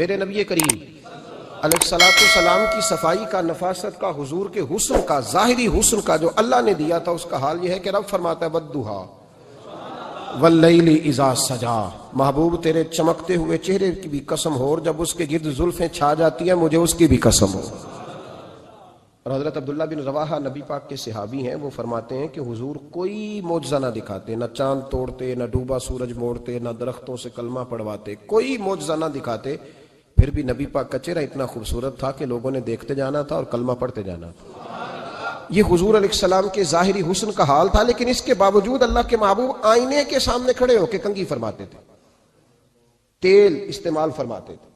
میرے نبی کریم علیہ الصلوۃ والسلام کی صفائی کا، نفاست کا، حضور کے حسن کا، ظاہری حسن کا جو اللہ نے دیا تھا، اس کا حال یہ ہے کہ رب فرماتا ہے وَالضُّحَىٰ وَاللَّيْلِ إِذَا سَجَىٰ، محبوب تیرے چمکتے ہوئے چہرے کی بھی قسم ہو، اور جب اس کے گرد زلفیں چھا جاتی ہیں مجھے اس کی بھی قسم ہو۔ اور حضرت عبداللہ بن رواحہ نبی پاک کے صحابی ہیں، وہ فرماتے ہیں کہ حضور کوئی معجزہ نہ دکھاتے، نہ چاند توڑتے، نہ ڈوبا سورج موڑتے، نہ درختوں سے کلمہ پڑھواتے، کوئی معجزہ نہ دکھاتے، پھر بھی نبی پاک کا چہرہ اتنا خوبصورت تھا کہ لوگوں نے دیکھتے جانا تھا اور کلمہ پڑھتے جانا تھا۔ یہ حضور علیہ السلام کے ظاہری حسن کا حال تھا، لیکن اس کے باوجود اللہ کے محبوب آئینے کے سامنے کھڑے ہو کے کنگھی فرماتے تھے، تیل استعمال فرماتے تھے۔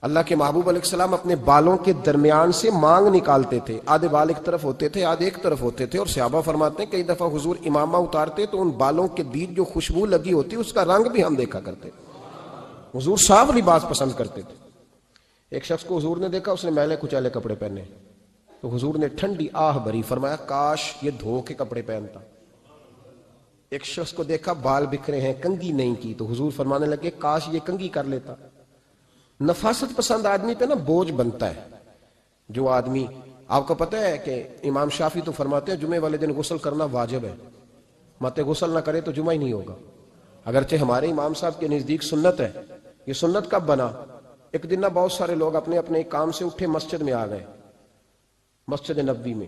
اللہ کے محبوب علیہ السلام اپنے بالوں کے درمیان سے مانگ نکالتے تھے، آدھے بال ایک طرف ہوتے تھے، آدھے ایک طرف ہوتے تھے، اور صحابہ فرماتے ہیں کئی دفعہ حضور امامہ اتارتے تو ان بالوں کے بیچ جو خوشبو لگی ہوتی اس کا رنگ بھی ہم دیکھا کرتے۔ حضور صاف لباس پسند کرتے تھے۔ ایک شخص کو حضور نے دیکھا، اس نے میلے کچیلے کپڑے پہنے، تو حضور نے ٹھنڈی آہ بھری، فرمایا کاش یہ دھو کے کپڑے پہنتا۔ ایک شخص کو دیکھا بال بکھرے ہیں، کنگھی نہیں کی، تو حضور فرمانے لگے کاش یہ کنگھی کر لیتا۔ نفاست پسند آدمی پہ نا بوجھ بنتا ہے۔ جو آدمی، آپ کو پتہ ہے کہ امام شافعی تو فرماتے ہیں جمعے والے دن غسل کرنا واجب ہے، مت غسل نہ کرے تو جمعہ ہی نہیں ہوگا۔ اگرچہ ہمارے امام صاحب کے نزدیک سنت ہے۔ یہ سنت کب بنا؟ ایک دن نہ بہت سارے لوگ اپنے اپنے کام سے اٹھے مسجد میں آ گئے، مسجد نبوی میں۔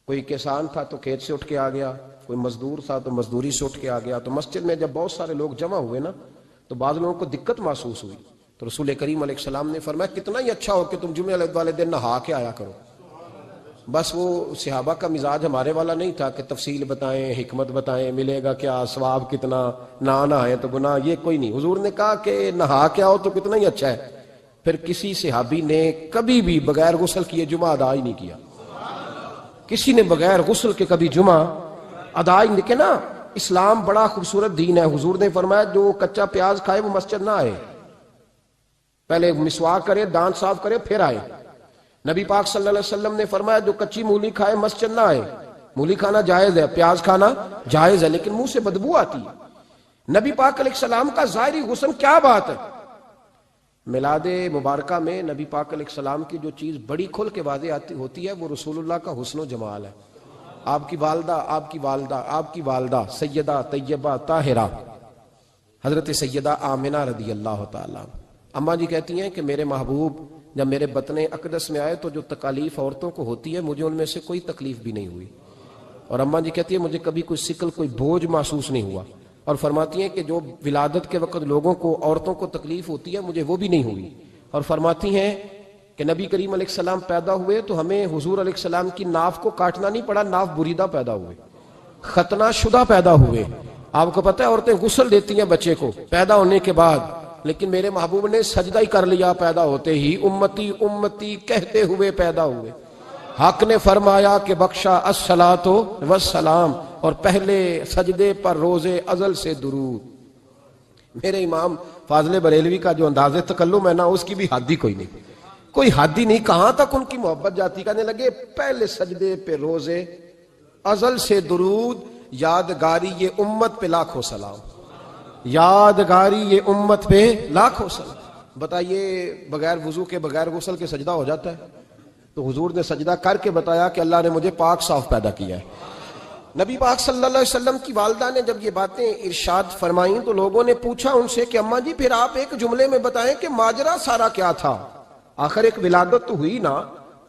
کوئی کسان تھا تو کھیت سے اٹھ کے آ گیا، کوئی مزدور تھا تو مزدوری سے اٹھ کے آ گیا۔ تو مسجد میں جب بہت سارے لوگ جمع ہوئے نا، تو بعض لوگوں کو دقت محسوس ہوئی، تو رسول کریم علیہ السلام نے فرمایا کتنا ہی اچھا ہو کہ تم جمعے والے دن نہا کے آیا کرو۔ بس وہ صحابہ کا مزاج ہمارے والا نہیں تھا کہ تفصیل بتائیں، حکمت بتائیں، ملے گا کیا، ثواب کتنا، نہ نہائیں تو گناہ، یہ کوئی نہیں۔ حضور نے کہا کہ نہا کے آؤ تو کتنا ہی اچھا ہے۔ پھر کسی صحابی نے کبھی بھی بغیر غسل کیے جمعہ ادا ہی نہیں کیا۔ کسی نے بغیر غسل کے کبھی جمعہ ادا ہی نہیں کیا نا۔ اسلام بڑا خوبصورت دین ہے۔ حضور نے فرمایا جو کچا پیاز کھائے وہ مسجد نہ آئے، پہلے مسواک کرے، دانت صاف کرے، پھر آئے۔ نبی پاک صلی اللہ علیہ وسلم نے فرمایا جو کچی مولی کھائے مسجد نہ آئے۔ مولی کھانا جائز ہے، پیاز کھانا جائز ہے، لیکن منہ سے بدبو آتی ہے۔ نبی پاک علیہ السلام کا ظاہری حسن کیا بات ہے۔ میلاد مبارکہ میں نبی پاک علیہ السلام کی جو چیز بڑی کھل کے واضح ہوتی ہے وہ رسول اللہ کا حسن و جمال ہے۔ آپ کی والدہ سیدہ طیبہ طاہرہ حضرت سیدہ آمنہ رضی اللہ تعالیٰ، اماں جی کہتی ہیں کہ میرے محبوب جب میرے بطن اقدس میں آئے تو جو تکالیف عورتوں کو ہوتی ہے مجھے ان میں سے کوئی تکلیف بھی نہیں ہوئی، اور اماں جی کہتی ہیں مجھے کبھی کوئی ثقل، کوئی بوجھ محسوس نہیں ہوا، اور فرماتی ہیں کہ جو ولادت کے وقت لوگوں کو، عورتوں کو تکلیف ہوتی ہے مجھے وہ بھی نہیں ہوئی، اور فرماتی ہیں کہ نبی کریم علیہ السلام پیدا ہوئے تو ہمیں حضور علیہ السلام کی ناف کو کاٹنا نہیں پڑا، ناف بریدہ پیدا ہوئے، ختنہ شدہ پیدا ہوئے۔ آپ کو پتہ ہے عورتیں غسل دیتی ہیں بچے کو پیدا ہونے کے بعد، لیکن میرے محبوب نے سجدہ ہی کر لیا پیدا ہوتے ہی، امتی امتی کہتے ہوئے پیدا ہوئے۔ حق نے فرمایا کہ بخشا الصلاۃ والسلام، اور پہلے سجدے پر روز ازل سے درود۔ میرے امام فاضل بریلوی کا جو انداز تکلم ہے نا، اس کی بھی حد ہی کوئی نہیں، کوئی حد ہی نہیں، کہاں تک ان کی محبت جاتی۔ کہنے لگے پہلے سجدے پہ روز ازل سے درود، یادگاری یہ امت پہ لاکھوں سلام، یادگاری یہ امت پہ لاکھوں سلام۔ بتائیے بغیر وضو کے، بغیر غسل کے سجدہ ہو جاتا ہے؟ تو حضور نے سجدہ کر کے بتایا کہ اللہ نے مجھے پاک صاف پیدا کیا ہے۔ نبی پاک صلی اللہ علیہ وسلم کی والدہ نے جب یہ باتیں ارشاد فرمائیں تو لوگوں نے پوچھا ان سے کہ اماں جی پھر آپ ایک جملے میں بتائیں کہ ماجرا سارا کیا تھا، آخر ایک ولادت تو ہوئی نا،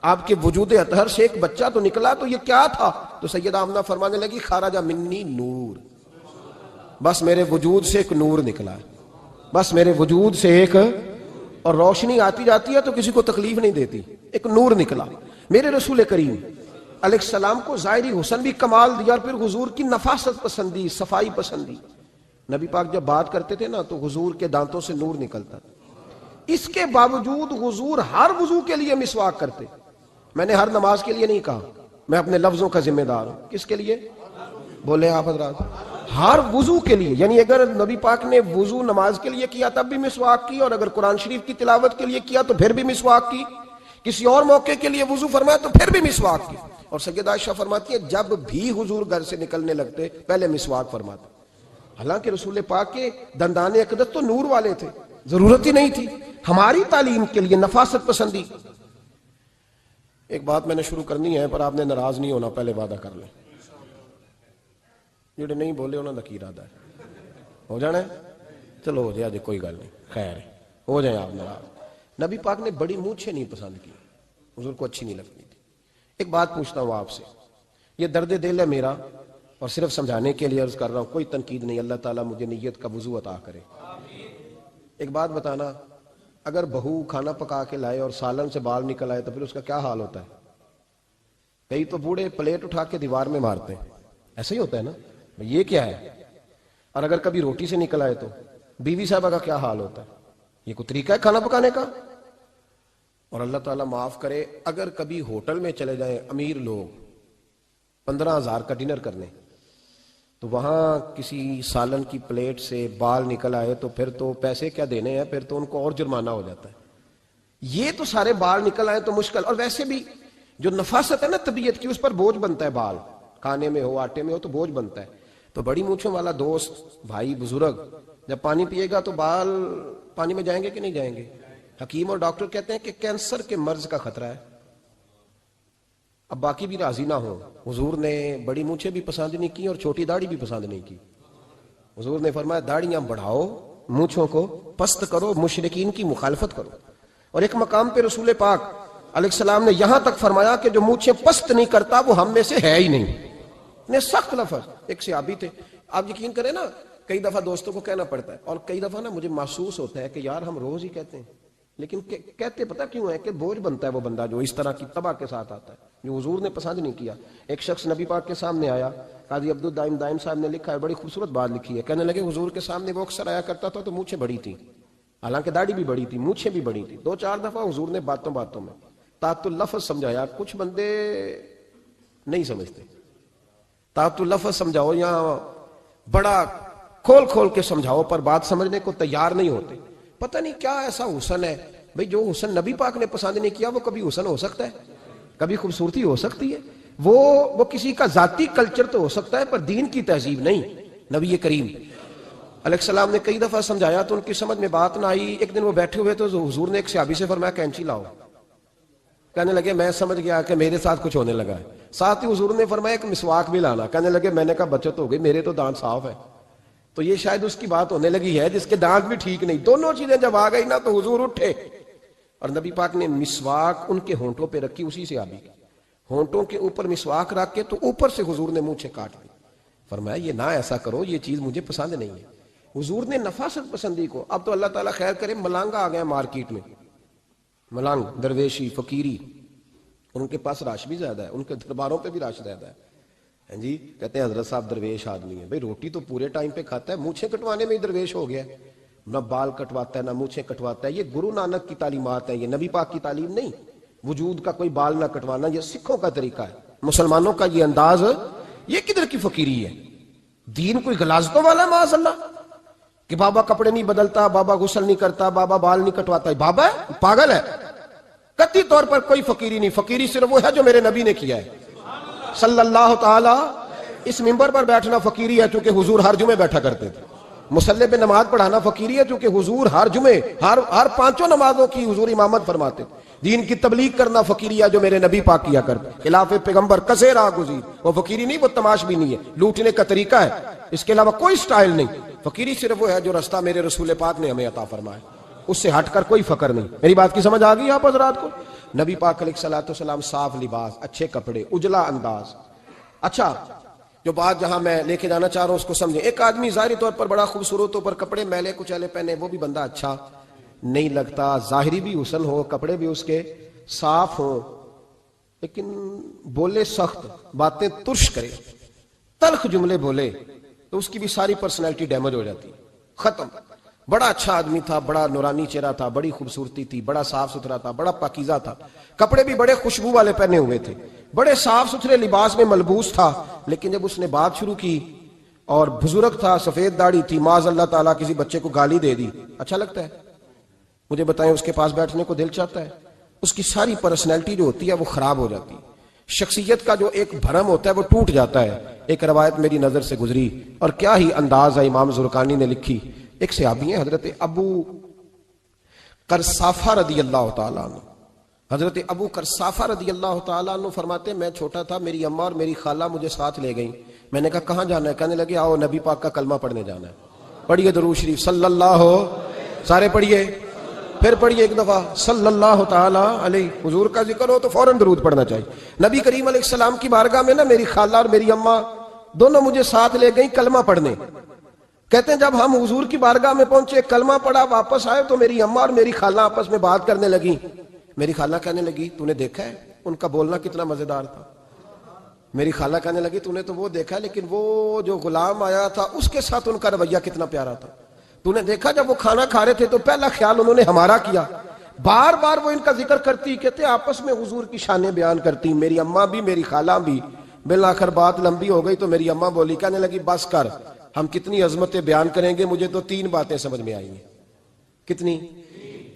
آپ کے وجود اطہر سے ایک بچہ تو نکلا، تو یہ کیا تھا؟ تو سیدہ آمنہ فرمانے لگی خرج منی نور، بس میرے وجود سے ایک نور نکلا ہے، بس میرے وجود سے ایک، اور روشنی آتی جاتی ہے تو کسی کو تکلیف نہیں دیتی، ایک نور نکلا۔ میرے رسول کریم علیہ السلام کو ظاہری حسن بھی کمال دیا، اور پھر حضور کی نفاست پسندی، صفائی پسندی۔ نبی پاک جب بات کرتے تھے نا تو حضور کے دانتوں سے نور نکلتا تھا، اس کے باوجود حضور ہر وضو کے لیے مسواک کرتے۔ میں نے ہر نماز کے لیے نہیں کہا، میں اپنے لفظوں کا ذمہ دار ہوں۔ کس کے لیے بولے آپ حضرات؟ ہر وضو کے لیے، یعنی اگر نبی پاک نے وضو نماز کے لیے کیا تب بھی مسواک کی، اور اگر قرآن شریف کی تلاوت کے لیے کیا تو پھر بھی مسواک کی، کسی اور موقع کے لیے وضو فرمایا تو پھر بھی مسواک کی۔ اور سیدہ عائشہ فرماتی ہے جب بھی حضور گھر سے نکلنے لگتے پہلے مسواک فرماتے، حالانکہ رسول پاک کے دندان اقدس تو نور والے تھے، ضرورت ہی نہیں تھی ہماری تعلیم کے لیے نفاست پسندی. ایک بات میں نے شروع کرنی ہے پر آپ نے ناراض نہیں ہونا، پہلے وعدہ کر لیں. جڑے نہیں بولے انہوں نے کی ارادہ ہے ہو جانا ہے. چلو ہو جائے، کوئی گل نہیں، خیر ہے، ہو جائیں آپ ناراض. نبی پاک نے بڑی مونچھیں نہیں پسند کی، حضور کو اچھی نہیں لگتی تھی. ایک بات پوچھتا ہوں آپ سے، یہ درد دل ہے میرا اور صرف سمجھانے کے لیے عرض کر رہا ہوں، کوئی تنقید نہیں. اللہ تعالیٰ مجھے نیت کا وضو عطا کرے. ایک بات بتانا، اگر بہو کھانا پکا کے لائے اور سالن سے بال نکل آئے تو پھر اس کا کیا حال ہوتا ہے؟ کئی تو بوڑھے پلیٹ اٹھا کے دیوار میں مارتے ہیں، ایسا ہی ہوتا ہے نا، یہ کیا ہے؟ اور اگر کبھی روٹی سے نکل آئے تو بیوی صاحبہ کا کیا حال ہوتا ہے؟ یہ کوئی طریقہ ہے کھانا پکانے کا؟ اور اللہ تعالیٰ معاف کرے، اگر کبھی ہوٹل میں چلے جائیں امیر لوگ 15,000 کا ڈنر کرنے، تو وہاں کسی سالن کی پلیٹ سے بال نکل آئے تو پھر تو پیسے کیا دینے ہیں، پھر تو ان کو اور جرمانہ ہو جاتا ہے. یہ تو سارے بال نکل آئے تو مشکل. اور ویسے بھی جو نفاست ہے نا طبیعت کی، اس پر بوجھ بنتا ہے، بال کھانے میں ہو آٹے میں ہو تو بوجھ بنتا ہے. تو بڑی مونچھوں والا دوست بھائی بزرگ جب پانی پیے گا تو بال پانی میں جائیں گے کہ نہیں جائیں گے؟ حکیم اور ڈاکٹر کہتے ہیں کہ کینسر کے مرض کا خطرہ ہے. اب باقی بھی راضی نہ ہو، حضور نے بڑی مونچھیں بھی پسند نہیں کی اور چھوٹی داڑھی بھی پسند نہیں کی. حضور نے فرمایا داڑھیاں بڑھاؤ، مونچھوں کو پست کرو، مشرکین کی مخالفت کرو. اور ایک مقام پہ رسول پاک علیہ السلام نے یہاں تک فرمایا کہ جو مونچھیں پست نہیں کرتا وہ ہم میں سے ہے ہی نہیں. نے سخت لفظ. ایک صحابی تھے، آپ یقین کریں نا، کئی دفعہ دوستوں کو کہنا پڑتا ہے اور کئی دفعہ نا مجھے محسوس ہوتا ہے کہ یار ہم روز ہی کہتے ہیں، لیکن کہتے پتہ کیوں ہے کہ بوجھ بنتا ہے وہ بندہ جو اس طرح کی تباہ کے ساتھ آتا ہے، جو حضور نے پسند نہیں کیا. ایک شخص نبی پاک کے سامنے آیا، قاضی عبدالدائم دائم صاحب نے لکھا ہے، بڑی خوبصورت بات لکھی ہے. کہنے لگے حضور کے سامنے وہ اکثر آیا کرتا تھا تو مونچھیں بڑی تھی، حالانکہ داڑھی بھی بڑی تھی، مونچھیں بھی بڑی تھی. 2-4 دفعہ حضور نے باتوں میں تات اللفظ سمجھایا. کچھ بندے نہیں سمجھتے، تات اللفظ سمجھاؤ یا بڑا کھول کے سمجھاؤ پر بات سمجھنے کو تیار نہیں ہوتے. پتہ نہیں کیا ایسا حسن ہے بھئی، جو حسن نبی پاک نے پسند نہیں کیا وہ کبھی حسن ہو سکتا ہے، کبھی خوبصورتی ہو سکتی ہے. وہ کسی کا ذاتی کلچر تو ہو سکتا ہے پر دین کی تہذیب نہیں. نبی کریم علیہ السلام نے کئی دفعہ سمجھایا تو ان کی سمجھ میں بات نہ آئی. ایک دن وہ بیٹھے ہوئے تو حضور نے ایک صحابی سے فرمایا کینچی لاؤ. کہنے لگے میں سمجھ گیا کہ میرے ساتھ کچھ ہونے لگا ہے. ساتھ ہی حضور نے فرمایا ایک مسواک بھی لانا. کہنے لگے میں نے کہا بچت ہو گئی، میرے تو دانت صاف ہے. تو یہ شاید اس کی بات ہونے لگی ہے جس کے دانت بھی ٹھیک نہیں. دونوں چیزیں جب آ گئی نا تو حضور اٹھے اور نبی پاک نے مسواک ان کے ہونٹوں پہ رکھی. اسی سے آبی ہونٹوں کے اوپر مسواک رکھ کے تو اوپر سے حضور نے مونچھیں کاٹ دی. فرمایا یہ نہ ایسا کرو، یہ چیز مجھے پسند نہیں ہے. حضور نے نفاست پسندی کو. اب تو اللہ تعالیٰ خیر کرے ملانگا آ گئے مارکیٹ میں، ملانگ درویشی فقیری، ان کے پاس رش بھی زیادہ ہے، ان کے درباروں پہ بھی رش زیادہ ہے. جی کہتے ہیں حضرت صاحب درویش آدمی ہے. بھئی روٹی تو پورے ٹائم پہ کھاتا ہے، مونچھیں کٹوانے میں ہی درویش ہو گیا ہے. نہ بال کٹواتا ہے نہ مونچھیں کٹواتا ہے. یہ گرو نانک کی تعلیمات ہیں، یہ نبی پاک کی تعلیم نہیں. وجود کا کوئی بال نہ کٹوانا یہ سکھوں کا طریقہ ہے، مسلمانوں کا یہ انداز. یہ کدھر کی فقیری ہے؟ دین کوئی غلاظتوں والا ہے معاذ اللہ، کہ بابا کپڑے نہیں بدلتا، بابا غسل نہیں کرتا، بابا بال نہیں کٹواتا. بابا ہے پاگل ہے. قطعی طور پر کوئی فقیری نہیں. فقیری صرف وہ ہے جو میرے نبی نے کیا ہے صلی اللہ تعالی. اس منبر پر بیٹھنا فقیری ہے چونکہ حضور ہر جمعے بیٹھا کرتے تھے. مصلی پہ نماز پڑھانا فقیری ہے چونکہ حضور ہر جمعے ہر 5 نمازوں کی حضور امامت فرماتے تھے. دین کی تبلیغ کرنا فقیری ہے جو میرے نبی پاک کیا کرتے. خلاف پیغمبر کسے راہ گزیر، وہ فقیری نہیں، وہ تماش بھی نہیں ہے، لوٹنے کا طریقہ ہے، اس کے علاوہ کوئی سٹائل نہیں. فقیری صرف وہ ہے جو رستہ میرے رسول پاک نے ہمیں عطا فرمایا، اس سے ہٹ کر کوئی فقر نہیں. میری بات کی سمجھ آ گئی آپ حضرات کو؟ نبی پاک علیہ الصلوۃ والسلام صاف لباس، اچھے کپڑے، اجلا انداز. اچھا جو بات جہاں میں لے کے جانا چاہ رہا ہوں اس کو سمجھیں. ایک آدمی ظاہری طور پر بڑا خوبصورت ہو پر کپڑے میلے کچیلے پہنے، وہ بھی بندہ اچھا نہیں لگتا. ظاہری بھی حسن ہو، کپڑے بھی اس کے صاف ہوں، لیکن بولے سخت، باتیں ترش کرے، تلخ جملے بولے تو اس کی بھی ساری پرسنالٹی ڈیمیج ہو جاتی، ختم. بڑا اچھا آدمی تھا، بڑا نورانی چہرہ تھا، بڑی خوبصورتی تھی، بڑا صاف ستھرا تھا، بڑا پاکیزہ تھا، کپڑے بھی بڑے خوشبو والے پہنے ہوئے تھے، بڑے صاف ستھرے لباس میں ملبوس تھا. لیکن جب اس نے بات شروع کی اور بزرگ تھا، سفید داڑھی تھی، معاذ اللہ تعالیٰ کسی بچے کو گالی دے دی، اچھا لگتا ہے؟ مجھے بتائیں اس کے پاس بیٹھنے کو دل چاہتا ہے؟ اس کی ساری پرسنالٹی جو ہوتی ہے وہ خراب ہو جاتی ہے. شخصیت کا جو ایک بھرم ہوتا ہے وہ ٹوٹ جاتا ہے. ایک روایت میری نظر سے گزری اور کیا ہی انداز ہے، امام زرقانی نے لکھی. ایک صحابی ہیں حضرت ابو کرسافہ رضی اللہ تعالیٰ عنہ، حضرت ابو کرسافہ رضی اللہ تعالیٰ عنہ فرماتے ہیں میں چھوٹا تھا، میری اماں اور میری خالہ مجھے ساتھ لے گئیں، میں نے کہا کہاں جانا ہے؟ کہنے لگے آؤ نبی پاک کا کلمہ پڑھنے جانا ہے۔ پڑھیے درود شریف صلی اللہ، سارے پڑھیے، پھر پڑھیے ایک دفعہ صلی اللہ تعالیٰ علیہ۔ حضور کا ذکر ہو تو فوراً درود پڑھنا چاہیے۔ نبی کریم علیہ السلام کی بارگاہ میں نا میری خالہ اور میری اماں دونوں مجھے ساتھ لے گئیں کلمہ پڑھنے۔ کہتے ہیں جب ہم حضور کی بارگاہ میں پہنچے، کلمہ پڑھا، واپس آئے تو میری اماں اور میری خالہ آپس میں بات کرنے لگیں۔ میری خالہ کہنے لگی تو نے دیکھا ہے ان کا بولنا کتنا مزیدار تھا؟ میری خالہ کہنے لگی تو نے تو وہ دیکھا لیکن وہ جو غلام آیا تھا اس کے ساتھ ان کا رویہ کتنا پیارا تھا۔ تو نے دیکھا جب وہ کھانا کھا رہے تھے تو پہلا خیال انہوں نے ہمارا کیا۔ بار بار وہ ان کا ذکر کرتی، کہتے آپس میں حضور کی شانیں بیان کرتی، میری اماں بھی میری خالہ بھی۔ بالآخر بات لمبی ہو گئی تو میری اماں بولی، کہنے لگی بس کر، ہم کتنی عظمتیں بیان کریں گے، مجھے تو 3 باتیں سمجھ میں آئی ہیں۔ کتنی؟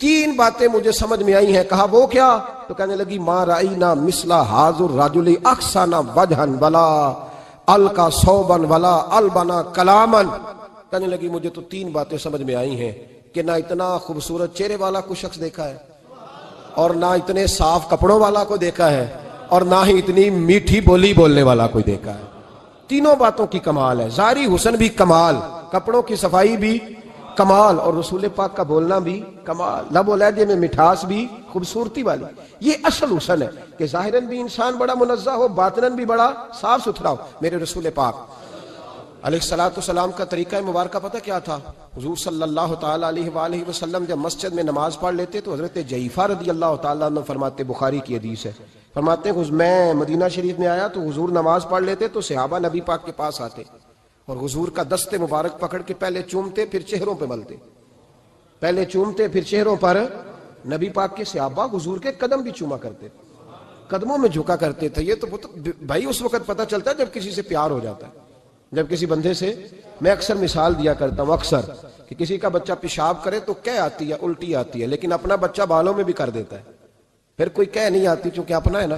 3 باتیں مجھے سمجھ میں آئی ہیں۔ کہا وہ کیا؟ تو کہنے لگی ما رأینا مثل ھذا الرجل احسن وجھا ولا القى ثوبا ولا البنا کلاما۔ کہنے لگی مجھے تو 3 باتیں سمجھ میں آئی ہیں کہ نہ اتنا خوبصورت چہرے والا کوئی شخص دیکھا ہے، اور نہ اتنے صاف کپڑوں والا کو دیکھا ہے، اور نہ ہی اتنی میٹھی بولی بولنے والا کوئی دیکھا ہے۔ تینوں باتوں کی کمال ہے، ظاہری حسن بھی کمال، کپڑوں کی صفائی بھی کمال، اور رسول پاک کا بولنا بھی کمال، لب و لہجے میں مٹھاس بھی خوبصورتی والی۔ یہ اصل حسن ہے کہ ظاہراً بھی انسان بڑا منزہ ہو، باطناً بھی بڑا صاف ستھرا ہو۔ میرے رسول پاک علیہ السلام کا طریقہ مبارکہ پتہ کیا تھا؟ حضور صلی اللہ تعالیٰ علیہ وآلہ وسلم جب مسجد میں نماز پڑھ لیتے تو حضرت جعفر رضی اللہ تعالیٰ عنہ فرماتے، بخاری کی حدیث ہے، فرماتے ہیں میں مدینہ شریف میں آیا تو حضور نماز پڑھ لیتے تو صحابہ نبی پاک کے پاس آتے اور حضور کا دست مبارک پکڑ کے پہلے چومتے پھر چہروں پہ ملتے، پہلے چومتے پھر چہروں پر۔ نبی پاک کے صحابہ حضور کے قدم بھی چوما کرتے، قدموں میں جھکا کرتے تھے۔ یہ تو بھائی اس وقت پتہ چلتا ہے جب کسی سے پیار ہو جاتا ہے، جب کسی بندے سے۔ میں اکثر مثال دیا کرتا ہوں اکثر کہ کسی کا بچہ پیشاب کرے تو کہہ آتی ہے، الٹی آتی ہے، لیکن اپنا بچہ بالوں میں بھی کر دیتا ہے، پھر کوئی کہہ نہیں آتی چونکہ اپنا ہے نا،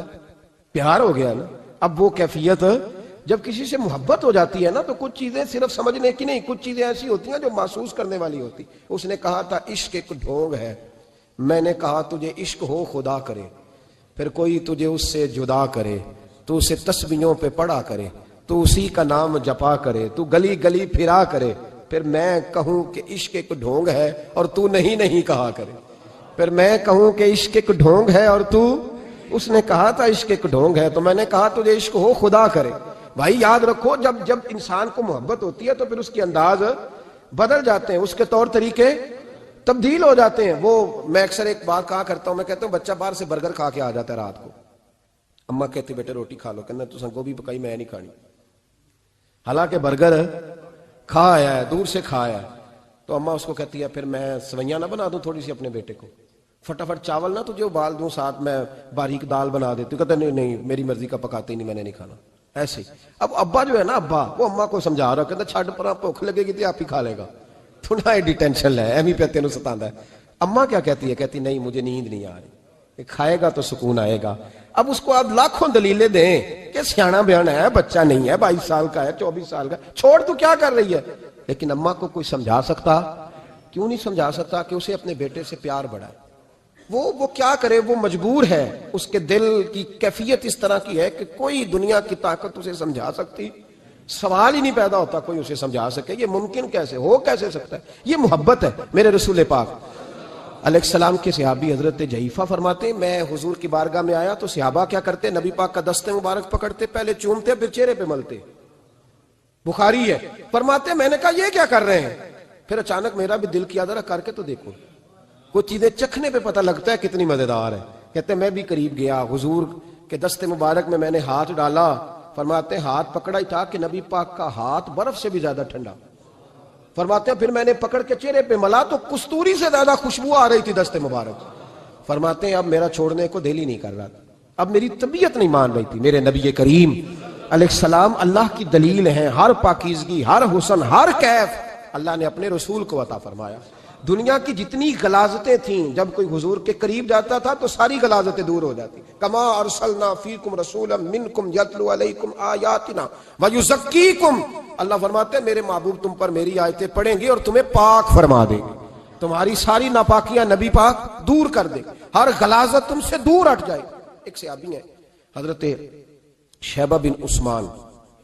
پیار ہو گیا نا۔ اب وہ کیفیت جب کسی سے محبت ہو جاتی ہے نا تو کچھ چیزیں صرف سمجھنے کی نہیں، کچھ چیزیں ایسی ہوتی ہیں جو محسوس کرنے والی ہوتی۔ اس نے کہا تھا عشق ایک ڈھونگ ہے، میں نے کہا تجھے عشق ہو خدا کرے، پھر کوئی تجھے اس سے جدا کرے، تو اسے تسبیحوں پہ پڑھا کرے، تو اسی کا نام جپا کرے، تو گلی گلی پھرا کرے، پھر میں کہوں کہ عشق ایک ڈھونگ ہے اور تو نہیں کہا کرے، پھر میں کہوں کہ عشق ایک ڈھونگ ہے اور تو۔ اس نے کہا تھا عشق ایک ڈھونگ ہے تو میں نے کہا تجھے عشق ہو خدا کرے۔ بھائی یاد رکھو جب انسان کو محبت ہوتی ہے تو پھر اس کے انداز بدل جاتے ہیں، اس کے طور طریقے تبدیل ہو جاتے ہیں۔ وہ میں اکثر ایک بات کہا کرتا ہوں، میں کہتا ہوں بچہ باہر سے برگر کھا کے آ جاتا ہے رات کو، اماں کہتی بیٹے روٹی کھا لو، کہنا تو گوبھی پکائی میں نہیں کھانی، حالانکہ برگر کھا آیا ہے، دور سے کھا آیا ہے، تو اماں اس کو کہتی ہے پھر میں سوئیاں نہ بنا دوں تھوڑی سی اپنے بیٹے کو، فٹافٹ چاول نہ تجھے ابال دوں، ساتھ میں باریک دال بنا دیتی، کہتا نہیں میری مرضی کا پکاتے نہیں، میں نے نہیں کھانا۔ ایسے اب ابا جو ہے نا، ابا وہ اماں کو سمجھا رہا، کہتا چھڈ پر بھوک لگے گی تو آپ ہی کھا لے گا، تو نہ ایڈی ٹینشن لے، ایویں پہ تینوں ستاندا ہے۔ اماں کیا کہتی ہے؟ کہتی نہیں مجھے نیند نہیں آ رہی، کھائے گا تو سکون آئے گا۔ اب اس کو آپ لاکھوں دلیلیں دیں کہ سیاںا بیانا ہے، بچہ نہیں ہے، 22 سال کا ہے، 24 سال کا، چھوڑ تو کیا کر رہی ہے، لیکن اماں کو کوئی سمجھا سکتا؟ کیوں نہیں سمجھا سکتا کہ اسے اپنے بیٹے سے پیار بڑھائے؟ وہ کیا کرے، وہ مجبور ہے، اس کے دل کی کیفیت اس طرح کی ہے کہ کوئی دنیا کی طاقت اسے سمجھا سکتی، سوال ہی نہیں پیدا ہوتا کوئی اسے سمجھا سکے۔ یہ ممکن کیسے ہو، کیسے سکتا ہے؟ یہ محبت ہے۔ میرے رسول پاک علیہ السلام کے صحابی حضرت جعفر فرماتے ہیں میں حضور کی بارگاہ میں آیا تو صحابہ کیا کرتے؟ نبی پاک کا دست مبارک پکڑتے، پہلے چومتے پھر چہرے پہ ملتے، بخاری ہے۔ فرماتے میں نے کہا یہ کیا کر رہے ہیں؟ پھر اچانک میرا بھی دل کیا ذرا کر کے تو دیکھو، کچھ چیزیں چکھنے پہ پتہ لگتا ہے کتنی مزیدار ہے۔ کہتے میں بھی قریب گیا، حضور کے دست مبارک میں نے ہاتھ ڈالا، فرماتے ہاتھ پکڑا ہی تھا کہ نبی پاک کا ہاتھ برف سے بھی زیادہ ٹھنڈا۔ فرماتے ہیں پھر میں نے پکڑ کے چہرے پہ ملا تو کستوری سے زیادہ خوشبو آ رہی تھی دست مبارک۔ فرماتے ہیں اب میرا چھوڑنے کو دل ہی نہیں کر رہا تھا، اب میری طبیعت نہیں مان رہی تھی۔ میرے نبی کریم علیہ السلام اللہ کی دلیل ہیں، ہر پاکیزگی، ہر حسن، ہر کیف اللہ نے اپنے رسول کو عطا فرمایا۔ دنیا کی جتنی غلاظتیں تھیں جب کوئی حضور کے قریب جاتا تھا تو ساری غلاظتیں دور ہو جاتی۔ کما ارسلنا فیکم رسولا منکم یتلو علیکم آیاتنا ویزکیکم، اللہ فرماتے ہیں میرے محبوب تم پر میری آیتیں پڑھیں گے اور تمہیں پاک فرما دیں گے، تمہاری ساری ناپاکیاں نبی پاک دور کر دے، ہر غلاظت تم سے دور ہٹ جائے۔ ایک صحابی ہیں حضرت شیبہ بن عثمان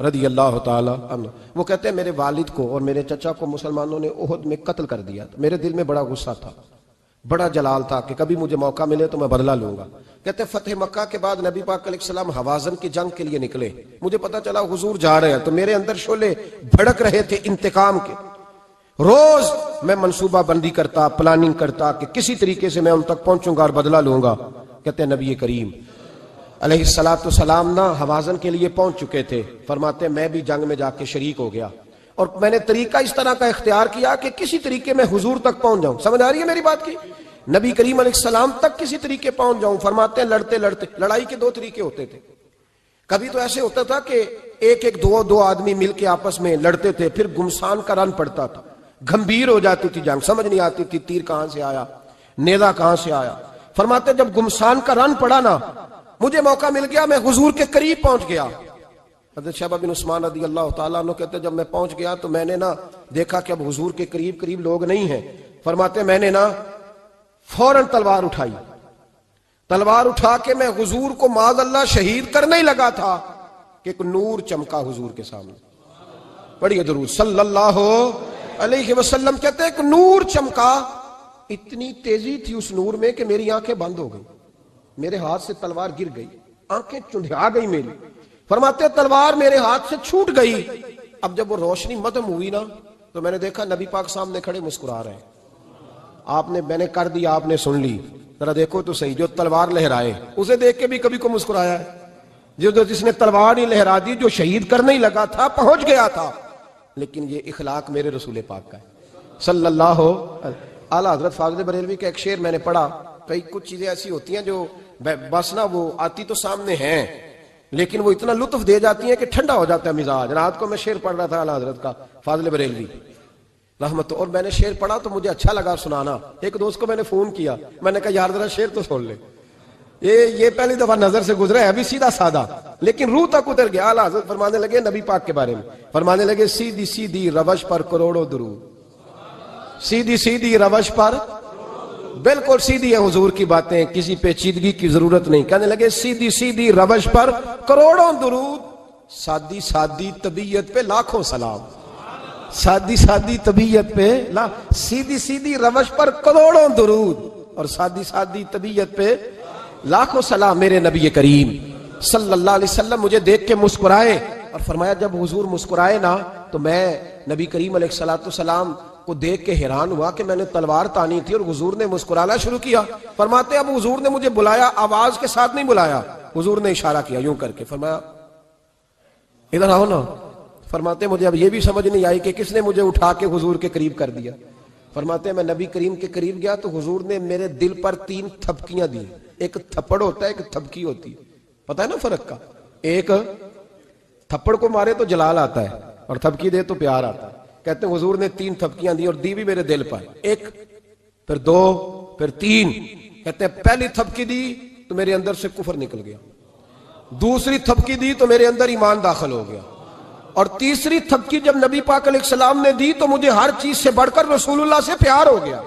رضی اللہ تعالی عنہ، وہ کہتے ہیں میرے والد کو اور میرے چچا کو مسلمانوں نے احد میں قتل کر دیا تھا، میرے دل میں بڑا غصہ تھا، بڑا جلال تھا کہ کبھی مجھے موقع ملے تو میں بدلہ لوں گا۔ کہتے ہیں فتح مکہ کے بعد نبی پاک علیہ السلام حوازن کی جنگ کے لیے نکلے، مجھے پتا چلا حضور جا رہے ہیں، تو میرے اندر شعلے بھڑک رہے تھے انتقام کے۔ روز میں منصوبہ بندی کرتا، پلاننگ کرتا کہ کسی طریقے سے میں ان تک پہنچوں گا اور بدلہ لوں گا۔ کہتے ہیں نبی کریم علیہ السلام نہ حوازن کے لیے پہنچ چکے تھے، فرماتے ہیں میں بھی جنگ میں جا کے شریک ہو گیا، اور میں نے طریقہ اس طرح کا اختیار کیا کہ کسی طریقے میں حضور تک پہنچ جاؤں۔ سمجھ آ رہی ہے میری بات کی؟ نبی کریم علیہ السلام تک کسی طریقے پہنچ جاؤں۔ فرماتے ہیں لڑتے لڑتے، لڑائی کے دو طریقے ہوتے تھے، کبھی تو ایسے ہوتا تھا کہ ایک دو آدمی مل کے آپس میں لڑتے تھے، پھر گمسان کا رن پڑتا تھا، گھمبیر ہو جاتی تھی جنگ، سمجھ نہیں آتی تھی تیر کہاں سے آیا، نیزہ کہاں سے آیا۔ فرماتے جب گمسان کا رن پڑا نا، مجھے موقع مل گیا، میں حضور کے قریب پہنچ گیا۔ حضرت شیبہ بن عثمان رضی اللہ تعالیٰ عنہ کہتے جب میں پہنچ گیا تو میں نے نا دیکھا کہ اب حضور کے قریب لوگ نہیں ہیں۔ فرماتے میں نے نا فوراً تلوار اٹھائی، تلوار اٹھا کے میں حضور کو معاذ اللہ شہید کرنے ہی لگا تھا کہ ایک نور چمکا حضور کے سامنے۔ پڑھیے درود صلی اللہ علیہ وسلم۔ کہتے ایک نور چمکا، اتنی تیزی تھی اس نور میں کہ میری آنکھیں بند ہو گئی، میرے ہاتھ سے تلوار گر گئی، آنکھیں چندھا گئی میری۔ فرماتے تلوار میرے ہاتھ سے چھوٹ گئی۔ اب جب وہ روشنی مدھم ہوئی نا تو میں نے دیکھا نبی پاک سامنے کھڑے مسکرا رہے ہیں۔ میں نے کر دیا، آپ نے سن لی، ذرا دیکھو تو صحیح، جو تلوار لہرائے اسے دیکھ کے بھی کبھی کو مسکرایا ہے؟ جس نے تلوار ہی لہرا دی، جو شہید کرنے ہی لگا تھا، پہنچ گیا تھا۔ لیکن یہ اخلاق میرے رسول پاک کا ہے صلی اللہ اعلیٰ حضرت فاضل بریلوی کا ایک شعر میں نے پڑھا۔ کئی کچھ چیزیں ایسی ہوتی ہیں جو بس نا وہ آتی تو سامنے ہیں لیکن وہ اتنا لطف دے جاتی ہیں کہ ٹھنڈا ہو جاتا ہے مزاج۔ رات کو میں شعر پڑھ رہا تھا اعلیٰ حضرت کا فاضل بریلوی رحمت، اور میں نے شعر پڑھا تو مجھے اچھا لگا سنانا۔ ایک دوست کو میں نے فون کیا، میں نے کہا یار ذرا شعر تو سن لے، یہ پہلی دفعہ نظر سے گزرا ہے، ابھی سیدھا سادہ لیکن روح تک اتر گیا۔ اعلیٰ حضرت فرمانے لگے نبی پاک کے بارے میں، فرمانے لگے سیدھی سیدھی روش پر کروڑوں درود، سیدھی سیدھی روش پر، بالکل سیدھی ہے حضور کی باتیں، کسی پیچیدگی کی ضرورت نہیں۔ کہنے لگے سیدھی سیدھی روش پر کروڑوں درود، سادی سادی طبیعت پہ لاکھوں سلام، سادی سادی طبیعت پہ سیدھی سیدھی روش پر کروڑوں درود اور سادی سادی طبیعت پہ لاکھوں سلام۔ میرے نبی کریم صلی اللہ علیہ وسلم مجھے دیکھ کے مسکرائے، اور فرمایا جب حضور مسکرائے نا تو میں نبی کریم علیہ السلام کو دیکھ کے حیران ہوا کہ میں نے تلوار تانی تھی اور حضور نے مسکرانا شروع کیا۔ فرماتے اب حضور نے مجھے بلایا، آواز کے ساتھ نہیں بلایا، حضور نے اشارہ کیا یوں کر کے، فرمایا ادھر آؤ نا۔ فرماتے مجھے اب یہ بھی سمجھ نہیں آئی کہ کس نے مجھے اٹھا کے حضور کے قریب کر دیا۔ فرماتے میں نبی کریم کے قریب گیا تو حضور نے میرے دل پر 3 تھپکیاں دی، ایک تھپڑ ہوتا ہے ایک تھپکی ہوتی ہے، پتہ ہے نا فرق کا؟ ایک تھپڑ کو مارے تو جلال آتا ہے اور تھپکی دے تو پیار آتا ہے۔ کہتے ہیں حضور نے 3 تھپکیاں دی اور دی بھی میرے دل پر، 1 پھر 2 پھر 3۔ کہتے ہیں پہلی تھپکی دی تو میرے اندر سے کفر نکل گیا، دوسری تھپکی دی تو میرے اندر ایمان داخل ہو گیا، اور تیسری تھپکی جب نبی پاک علیہ السلام نے دی تو مجھے ہر چیز سے بڑھ کر رسول اللہ سے پیار ہو گیا،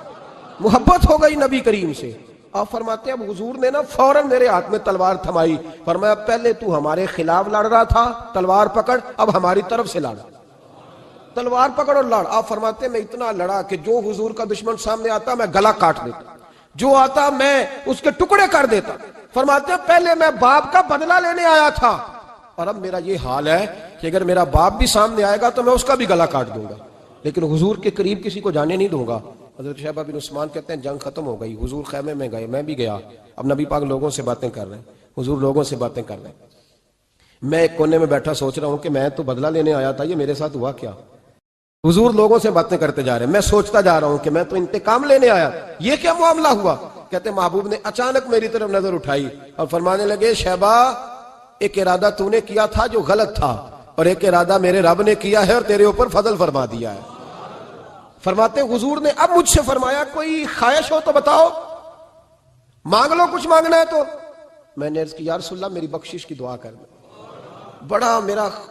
محبت ہو گئی نبی کریم سے۔ آپ فرماتے ہیں اب حضور نے نا فوراً میرے ہاتھ میں تلوار تھمائی، فرمایا پہلے تو ہمارے خلاف لڑ رہا تھا، تلوار پکڑ، اب ہماری طرف سے لڑ، تلوار پکڑ اور لڑ۔ آپ فرماتے ہیں میں اتنا لڑا کہ جو حضور کا دشمن سامنے آتا میں گلا کاٹ دیتا، جو آتا میں اس کے ٹکڑے کر دیتا۔ فرماتے ہیں پہلے میں باپ کا بدلہ لینے آیا تھا اور اب میرا یہ حال ہے کہ اگر میرا باپ بھی سامنے آئے گا تو میں اس کا بھی گلا کاٹ دوں گا، لیکن حضور کے قریب کسی کو جانے نہیں دوں گا۔ حضرت شیبہ بن عثمان کہتے ہیں جنگ ختم ہو گئی، حضور خیمے میں گئے، میں بھی گیا، اب نبی پاک لوگوں سے باتیں کر رہے ہیں، حضور لوگوں سے باتیں کر رہے ہیں، میں ایک کونے میں بیٹھا سوچ رہا ہوں کہ میں تو بدلہ لینے آیا تھا، یہ میرے ساتھ ہوا کیا؟ حضور لوگوں سے باتیں کرتے جا رہے ہیں، میں سوچتا جا رہا ہوں کہ میں تو انتقام لینے آیا، یہ کیا معاملہ ہوا؟ کہتے ہیں محبوب نے اچانک میری طرف نظر اٹھائی اور فرمانے لگے شیبہ ایک ارادہ تو نے کیا تھا جو غلط تھا، اور ایک ارادہ میرے رب نے کیا ہے اور تیرے اوپر فضل فرما دیا ہے۔ فرماتے حضور نے اب مجھ سے فرمایا کوئی خواہش ہو تو بتاؤ، مانگ لو کچھ مانگنا ہے تو۔ میں نے عرض کی یا رسول اللہ میری بخشش کی دعا کر دیں، بڑا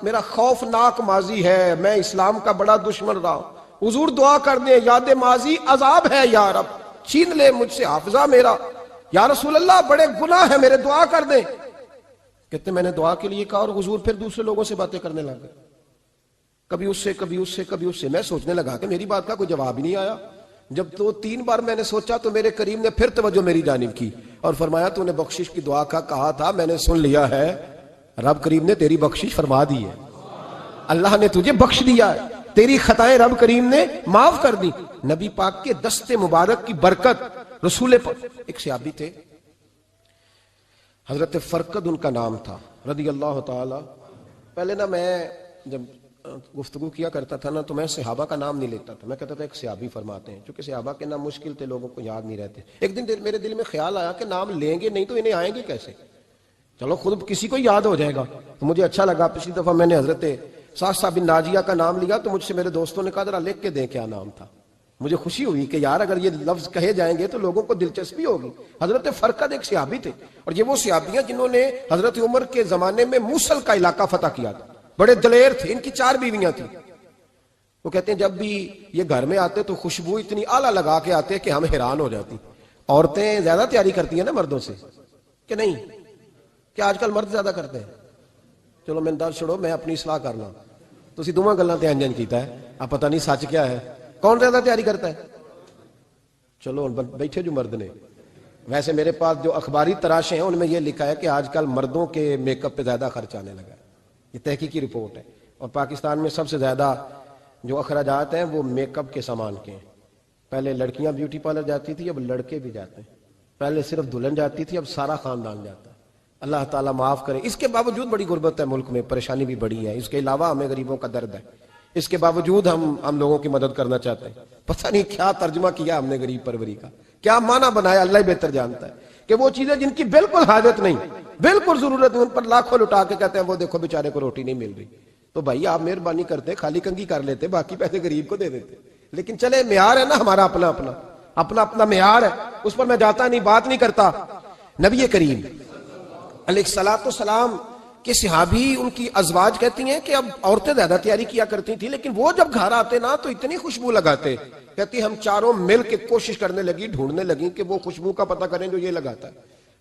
میرا خوفناک ماضی ہے، میں اسلام کا بڑا دشمن رہا ہوں، حضور دعا کر دیں یاد ماضی عذاب ہے یا رب، چھین لے مجھ سے حافظہ میرا، یا رسول اللہ بڑے گناہ ہیں میرے، دعا کر دیں۔ کہتے میں نے دعا کے لیے کہا اور حضور پھر دوسرے لوگوں سے باتیں کرنے لگ گئے، کبھی اس سے کبھی اس سے کبھی اس سے۔ میں سوچنے لگا کہ میری بات کا کوئی جواب ہی نہیں آیا۔ جب تو 3 بار میں نے سوچا تو میرے کریم نے پھر توجہ میری جانب کی اور فرمایا تو نے بخشش کی دعا کا کہا تھا، میں نے سن لیا ہے، رب کریم نے تیری بخشش فرما دی ہے، اللہ نے تجھے بخش دیا ہے، تیری خطائیں رب کریم نے معاف کر دی۔ نبی پاک کے دست مبارک کی برکت، رسول پاک۔ ایک صحابی تھے حضرت فرقد ان کا نام تھا رضی اللہ تعالی۔ پہلے نا میں جب گفتگو کیا کرتا تھا نا تو میں صحابہ کا نام نہیں لیتا تھا، میں کہتا تھا ایک صحابی فرماتے ہیں، چونکہ صحابہ کے نام مشکل تھے، لوگوں کو یاد نہیں رہتے۔ ایک دن میرے دل میں خیال آیا کہ نام لیں گے نہیں تو انہیں آئیں گے کیسے، چلو خود کسی کو یاد ہو جائے گا، تو مجھے اچھا لگا۔ پچھلی دفعہ میں نے حضرت ساسا بن ناجیہ کا نام لیا تو مجھ سے میرے دوستوں نے کہا ذرا لکھ کے دیں کیا نام تھا۔ مجھے خوشی ہوئی کہ یار اگر یہ لفظ کہے جائیں گے تو لوگوں کو دلچسپی ہوگی۔ حضرت فرقد ایک صحابی تھے اور یہ وہ صحابیاں جنہوں نے حضرت عمر کے زمانے میں موصل کا علاقہ فتح کیا تھا، بڑے دلیر تھے، ان کی 4 بیویاں تھیں۔ وہ کہتے ہیں جب بھی یہ گھر میں آتے تو خوشبو اتنی اعلیٰ لگا کے آتے کہ ہم حیران ہو جاتی۔ عورتیں زیادہ تیاری کرتی ہیں نا مردوں سے کہ نہیں؟ کہ آج کل مرد زیادہ کرتے ہیں؟ چلو میں دس چھوڑو، میں اپنی اصلاح کرنا، تسی دوواں گلاں تے انجن کیتا ہے، اب پتہ نہیں سچ کیا ہے، کون زیادہ تیاری کرتا ہے؟ چلو بیٹھے جو مرد نے، ویسے میرے پاس جو اخباری تراشے ہیں ان میں یہ لکھا ہے کہ آج کل مردوں کے میک اپ پہ زیادہ خرچ آنے لگا ہے، یہ تحقیقی رپورٹ ہے۔ اور پاکستان میں سب سے زیادہ جو اخراجات ہیں وہ میک اپ کے سامان کے ہیں۔ پہلے لڑکیاں بیوٹی پارلر جاتی تھی، اب لڑکے بھی جاتے ہیں۔ پہلے صرف دلہن جاتی تھی، اب سارا خاندان جاتا ہے۔ اللہ تعالیٰ معاف کرے۔ اس کے باوجود بڑی غربت ہے ملک میں، پریشانی بھی بڑی ہے، اس کے علاوہ ہمیں غریبوں کا درد ہے، اس کے باوجود ہم لوگوں کی مدد کرنا چاہتے ہیں۔ پتہ نہیں کیا ترجمہ کیا ہم نے غریب پروری کا، کیا معنی بنایا، اللہ ہی بہتر جانتا ہے کہ وہ چیزیں جن کی بالکل حاجت نہیں، بالکل ضرورت نہیں، ان پر لاکھوں لٹا کے کہتے ہیں وہ دیکھو بیچارے کو روٹی نہیں مل رہی۔ تو بھائی آپ مہربانی کرتے خالی کنگھی کر لیتے، باقی پیسے غریب کو دے دیتے۔ لیکن چلے معیار ہے نا ہمارا اپنا معیار ہے، اس پر میں جاتا نہیں، بات نہیں کرتا۔ نبی کریم علیہ الصلوۃ والسلام کے صحابی ان کی ازواج کہتی ہیں کہ اب عورتیں زیادہ تیاری کیا کرتی تھیں، لیکن وہ جب گھر آتے نا تو اتنی خوشبو لگاتے، کہتی ہم چاروں مل کے کوشش کرنے لگی، ڈھونڈنے لگی کہ وہ خوشبو کا پتہ کریں جو یہ لگاتا ہے۔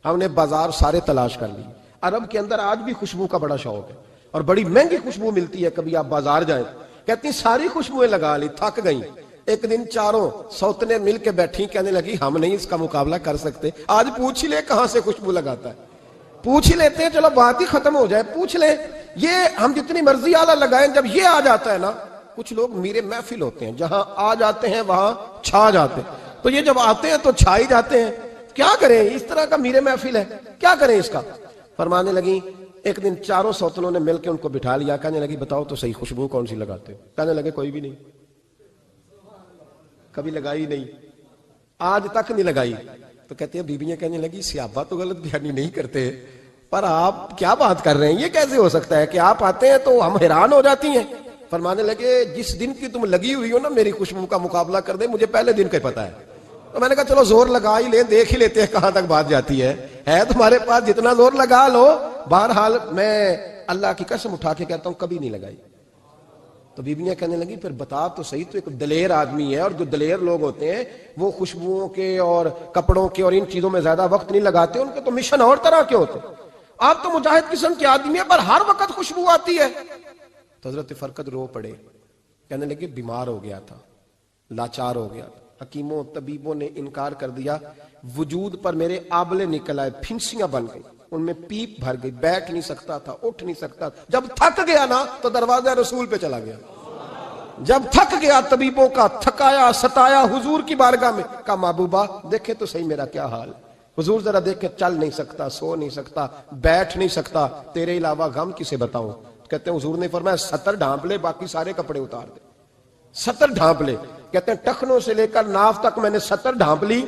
ہم نے بازار سارے تلاش کر لی۔ عرب کے اندر آج بھی خوشبو کا بڑا شوق ہے اور بڑی مہنگی خوشبو ملتی ہے، کبھی آپ بازار جائیں، کہتی ساری خوشبوئیں لگا لی، تھک گئیں۔ ایک دن چاروں سوتنے مل کے بیٹھی، کہنے لگی ہم نہیں اس کا مقابلہ کر سکتے، آج پوچھ لے کہاں سے خوشبو لگاتا ہے، پوچھ ہی لیتے ہیں، چلو بات ہی ختم ہو جائے، پوچھ لیں۔ یہ ہم جتنی مرضی آلہ لگائیں، جب یہ آ جاتا ہے نا، کچھ لوگ میرے محفل ہوتے ہیں، جہاں آ جاتے ہیں وہاں چھا جاتے ہیں، تو یہ جب آتے ہیں تو چھا ہی جاتے ہیں۔ کیا کریں، اس طرح کا میرے محفل ہے، کیا کریں اس کا؟ فرمانے لگی ایک دن چاروں سوتنوں نے مل کے ان کو بٹھا لیا، کہنے لگی بتاؤ تو صحیح خوشبو کون سی لگاتے ہو؟ کہنے لگے کوئی بھی نہیں، کبھی لگائی نہیں، آج تک نہیں لگائی۔ تو کہتے ہیں بیویاں کہنے لگی صحابہ تو غلط بیانی نہیں کرتے، پر آپ کیا بات کر رہے ہیں، یہ کیسے ہو سکتا ہے کہ آپ آتے ہیں تو ہم حیران ہو جاتی ہیں۔ فرمانے لگے جس دن کی تم لگی ہوئی ہو نا میری خوشبو کا مقابلہ کر دے، مجھے پہلے دن کا پتا ہے۔ تو میں نے کہا چلو زور لگا ہی لیں، دیکھ ہی لیتے ہیں کہاں تک بات جاتی ہے تمہارے پاس جتنا زور لگا لو۔ بہرحال میں اللہ کی قسم اٹھا کے کہتا ہوں کبھی نہیں لگائی۔ تو بیویاں کہنے لگی پھر بتا تو صحیح، تو ایک دلیر آدمی ہے، اور جو دلیر لوگ ہوتے ہیں وہ خوشبوؤں کے اور کپڑوں کے اور ان چیزوں میں زیادہ وقت نہیں لگاتے، ان کے تو مشن اور طرح کے ہوتے۔ آپ تو مجاہد قسم کے آدمی ہیں پر ہر وقت خوشبو آتی ہے۔ تو حضرت فرقد رو پڑے، کہنے لگے بیمار ہو گیا تھا، لاچار ہو گیا تھا، حکیموں طبیبوں نے انکار کر دیا، وجود پر میرے آبلے نکل آئے، پھنسیاں بن گئی، ان میں پیپ بھر گئی، بیٹھ نہیں سکتا تھا، اٹھ نہیں سکتا تھا۔ جب تھک گیا نا تو دروازہ رسول پہ چلا گیا، جب تھک گیا طبیبوں کا تھکایا ستایا حضور کی بارگاہ میں، کہا محبوبہ دیکھے تو صحیح میرا کیا حال، حضور ذرا دیکھے، چل نہیں سکتا، سو نہیں سکتا، بیٹھ نہیں سکتا، تیرے علاوہ غم کسے بتاؤں؟ کہتے ہیں حضور نے فرمایا 70 ڈھانپ لے، باقی سارے کپڑے اتار دے۔ 70 ڈھانپ لے، کہتے ہیں ٹخنوں سے لے کر ناف تک میں نے 70 ڈھانپ لی،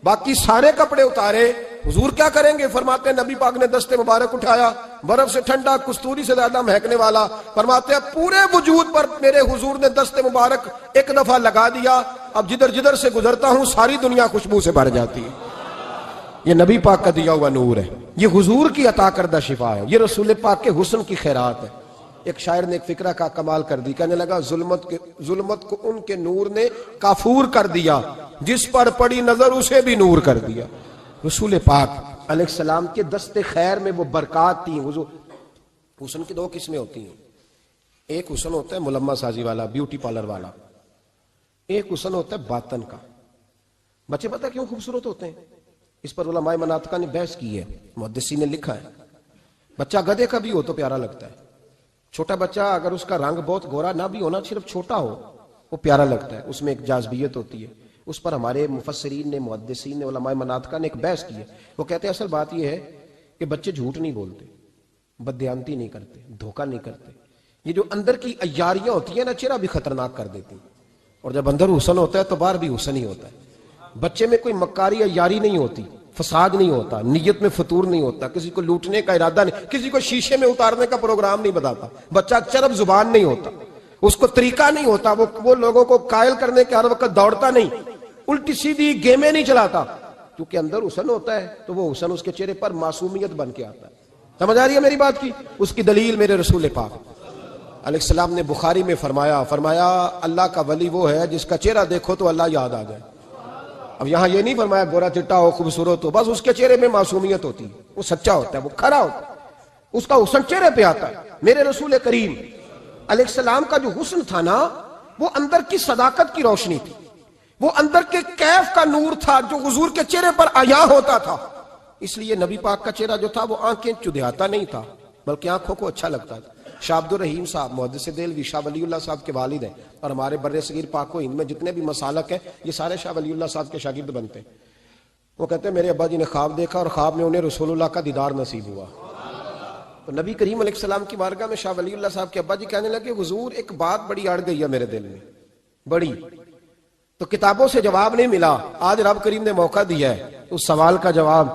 باقی سارے کپڑے اتارے۔ حضور کیا کریں گے؟ فرماتے ہیں نبی پاک نے دست مبارک اٹھایا، برف سے ٹھنڈا، کستوری سے زیادہ مہکنے والا، فرماتے ہیں پورے وجود پر میرے حضور نے دست مبارک ایک دفعہ لگا دیا، اب جدھر جدھر سے گزرتا ہوں ساری دنیا خوشبو سے بھر جاتی ہے۔ یہ نبی پاک کا دیا ہوا نور ہے، یہ حضور کی عطا کردہ شفا ہے، یہ رسول پاک کے حسن کی خیرات ہے۔ ایک شاعر نے ایک فکرہ کا کمال کر دی، کہنے لگا ظلمت کو ان کے نور نے کافور کر دیا، جس پر پڑی نظر اسے بھی نور کر دیا۔ رسول پاک علیہ السلام کے دست خیر میں وہ برکات تھی۔ حسن کی دو قسمیں ہوتی ہیں، ایک حسن ہوتا ہے ملمہ سازی والا، بیوٹی پارلر والا، ایک حسن ہوتا ہے باطن کا۔ بچے پتہ کیوں خوبصورت ہوتے ہیں؟ اس پر علماء مناطقہ نے بحث کی ہے، محدثین نے لکھا ہے۔ بچہ گدھے کا بھی ہو تو پیارا لگتا ہے، چھوٹا بچہ اگر اس کا رنگ بہت گورا نہ بھی ہونا، صرف چھوٹا ہو، وہ پیارا لگتا ہے، اس میں ایک جاذبیت ہوتی ہے۔ اس پر ہمارے مفسرین نے، محدثین نے، علماء مناطقہ نے ایک بحث کی ہے۔ وہ کہتے ہیں اصل بات یہ ہے کہ بچے جھوٹ نہیں بولتے، بددیانتی نہیں کرتے، دھوکہ نہیں کرتے۔ یہ جو اندر کی عیاریاں ہوتی ہیں نا، چہرہ بھی خطرناک کر دیتی ہیں، اور جب اندر حسن ہوتا ہے تو باہر بھی حسن ہی ہوتا ہے۔ بچے میں کوئی مکاری عیاری نہیں ہوتی، فساد نہیں ہوتا، نیت میں فطور نہیں ہوتا، کسی کو لوٹنے کا ارادہ نہیں، کسی کو شیشے میں اتارنے کا پروگرام نہیں بتاتا۔ بچہ چرب زبان نہیں ہوتا، اس کو طریقہ نہیں ہوتا، وہ لوگوں کو قائل کرنے کے ہر وقت دوڑتا نہیں، الٹی سیدھی گیمیں نہیں چلاتا، کیونکہ اندر حسن ہوتا ہے تو وہ حسن اس کے چہرے پر معصومیت بن کے آتا ہے۔ سمجھ آ رہی ہے میری بات کی؟ اس کی دلیل میرے رسول پاک علیہ السلام نے بخاری میں فرمایا اللہ کا ولی وہ ہے جس کا چہرہ دیکھو تو اللہ یاد آ جائے۔ اب یہاں یہ نہیں فرمایا گورا چٹا ہو، خوبصورت ہو، بس اس کے چہرے میں معصومیت ہوتی ہے، وہ سچا ہوتا ہے، وہ کھرا ہوتا ہے، اس کا حسن چہرے پہ آتا ہے۔ میرے رسول کریم علیہ السلام کا جو حسن تھا نا، وہ اندر کی صداقت کی روشنی تھی، وہ اندر کے کیف کا نور تھا جو حضور کے چہرے پر عیاں ہوتا تھا۔ اس لیے نبی پاک کا چہرہ جو تھا وہ آنکھیں چدھیاتا نہیں تھا، بلکہ آنکھوں کو اچھا لگتا تھا۔ شاہ عبد الرحیم صاحب محدث دہلوی شاہ ولی اللہ صاحب کے والد ہیں، اور ہمارے بر صغیر پاک و ہند میں جتنے بھی مسالک ہیں یہ سارے شاہ ولی اللہ صاحب کے شاگرد بنتے ہیں۔ وہ کہتے ہیں میرے ابا جی نے خواب دیکھا اور خواب میں انہیں رسول اللہ کا دیدار نصیب ہوا۔ تو نبی کریم علیہ السلام کی بارگاہ میں شاہ ولی اللہ صاحب کے ابا جی کہنے لگے حضور ایک بات بڑی اڑ گئی ہے میرے دل میں، بڑی، تو کتابوں سے جواب نہیں ملا، آج رب کریم نے موقع دیا ہے اس سوال کا جواب۔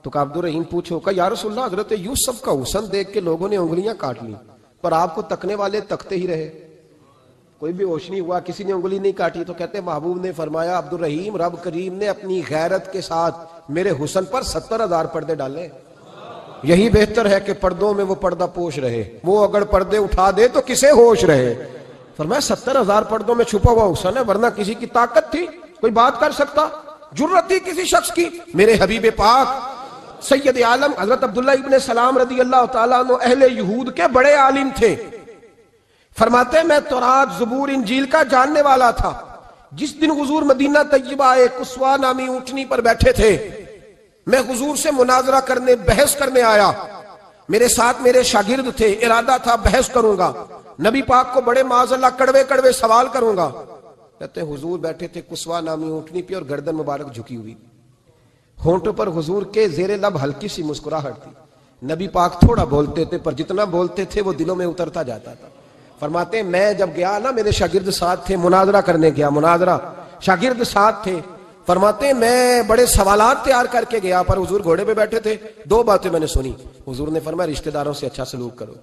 تو عبد الرحیم پوچھو کہ یا رسول اللہ حضرت یوسف کا حسن دیکھ کے لوگوں نے انگلیاں کاٹ لی، پر آپ کو تکنے والے تکتے ہی رہے، کوئی بھی ہوش نہیں ہوا، کسی نے انگلی نہیں کاٹی۔ تو کہتے محبوب نے فرمایا عبد الرحیم رب کریم نے اپنی غیرت کے ساتھ میرے حسن پر 70,000 پردے ڈالے، یہی بہتر ہے کہ پردوں میں وہ پردہ پوش رہے، وہ اگر پردے اٹھا دے تو کسے ہوش رہے۔ فرمایا 70,000 پردوں میں چھپا ہوا حسن ہے، ورنہ کسی کی طاقت تھی کوئی بات کر سکتا، جرت تھی کسی شخص کی؟ میرے حبیب پاک سید عالم حضرت عبداللہ ابن سلام رضی اللہ تعالیٰ عنہ اہل یہود کے بڑے عالم تھے۔ فرماتے میں تورات زبور انجیل کا جاننے والا تھا۔ جس دن حضور مدینہ طیبہ ایک قصوہ نامی اونٹنی پر بیٹھے تھے، میں حضور سے مناظرہ کرنے، بحث کرنے آیا، میرے ساتھ میرے شاگرد تھے، ارادہ تھا بحث کروں گا، نبی پاک کو بڑے معاذ اللہ کڑوے کڑوے سوال کروں گا۔ کہتے ہیں حضور بیٹھے تھے قصوہ نامی اونٹنی پہ اور گردن مبارک جھکی ہوئی، ہونٹوں پر حضور کے زیر لب ہلکی سی مسکراہٹ تھی۔ نبی پاک تھوڑا بولتے تھے پر جتنا بولتے تھے وہ دلوں میں اترتا جاتا تھا۔ فرماتے ہیں میں جب گیا نا، میرے شاگرد ساتھ تھے، مناظرہ کرنے گیا، مناظرہ شاگرد ساتھ تھے، فرماتے ہیں میں بڑے سوالات تیار کر کے گیا، پر حضور گھوڑے پہ بیٹھے تھے۔ دو باتیں میں نے سنی، حضور نے فرمایا رشتہ داروں سے اچھا سلوک کرو،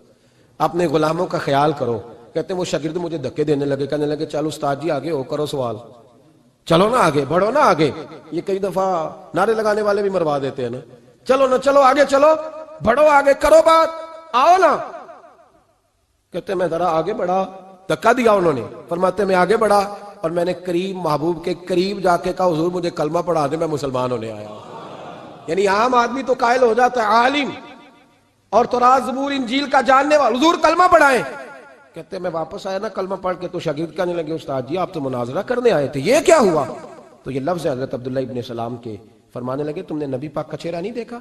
اپنے غلاموں کا خیال کرو۔ کہتے ہیں وہ شاگرد مجھے دھکے دینے لگے، کہنے لگے چل استاد جی آگے ہو، کرو سوال، چلو نا آگے بڑھو نا آگے۔ یہ کئی دفعہ نعرے لگانے والے بھی مروا دیتے ہیں نا، چلو نا چلو آگے، چلو بڑھو آگے، کرو بات، آؤ نا۔ کہتے میں ذرا آگے بڑھا، دھکا دیا انہوں نے۔ فرماتے میں آگے بڑھا اور میں نے قریب محبوب کے قریب جا کے کہا حضور مجھے کلمہ پڑھا دے، میں مسلمان ہونے آیا ہوں۔ یعنی عام آدمی تو قائل ہو جاتا ہے عالم اور تورات زبور انجیل کا جاننے والا، حضور کلمہ پڑھائیں۔ کہتے میں واپس آیا نا کلمہ پڑھ کے، تو شاگرد کہنے لگے استاد جی آپ تو مناظرہ کرنے آئے تھے، یہ کیا ہوا؟ تو یہ لفظ ہے حضرت عبداللہ ابن سلام کے، فرمانے لگے تم نے نبی پاک کا چہرہ نہیں دیکھا،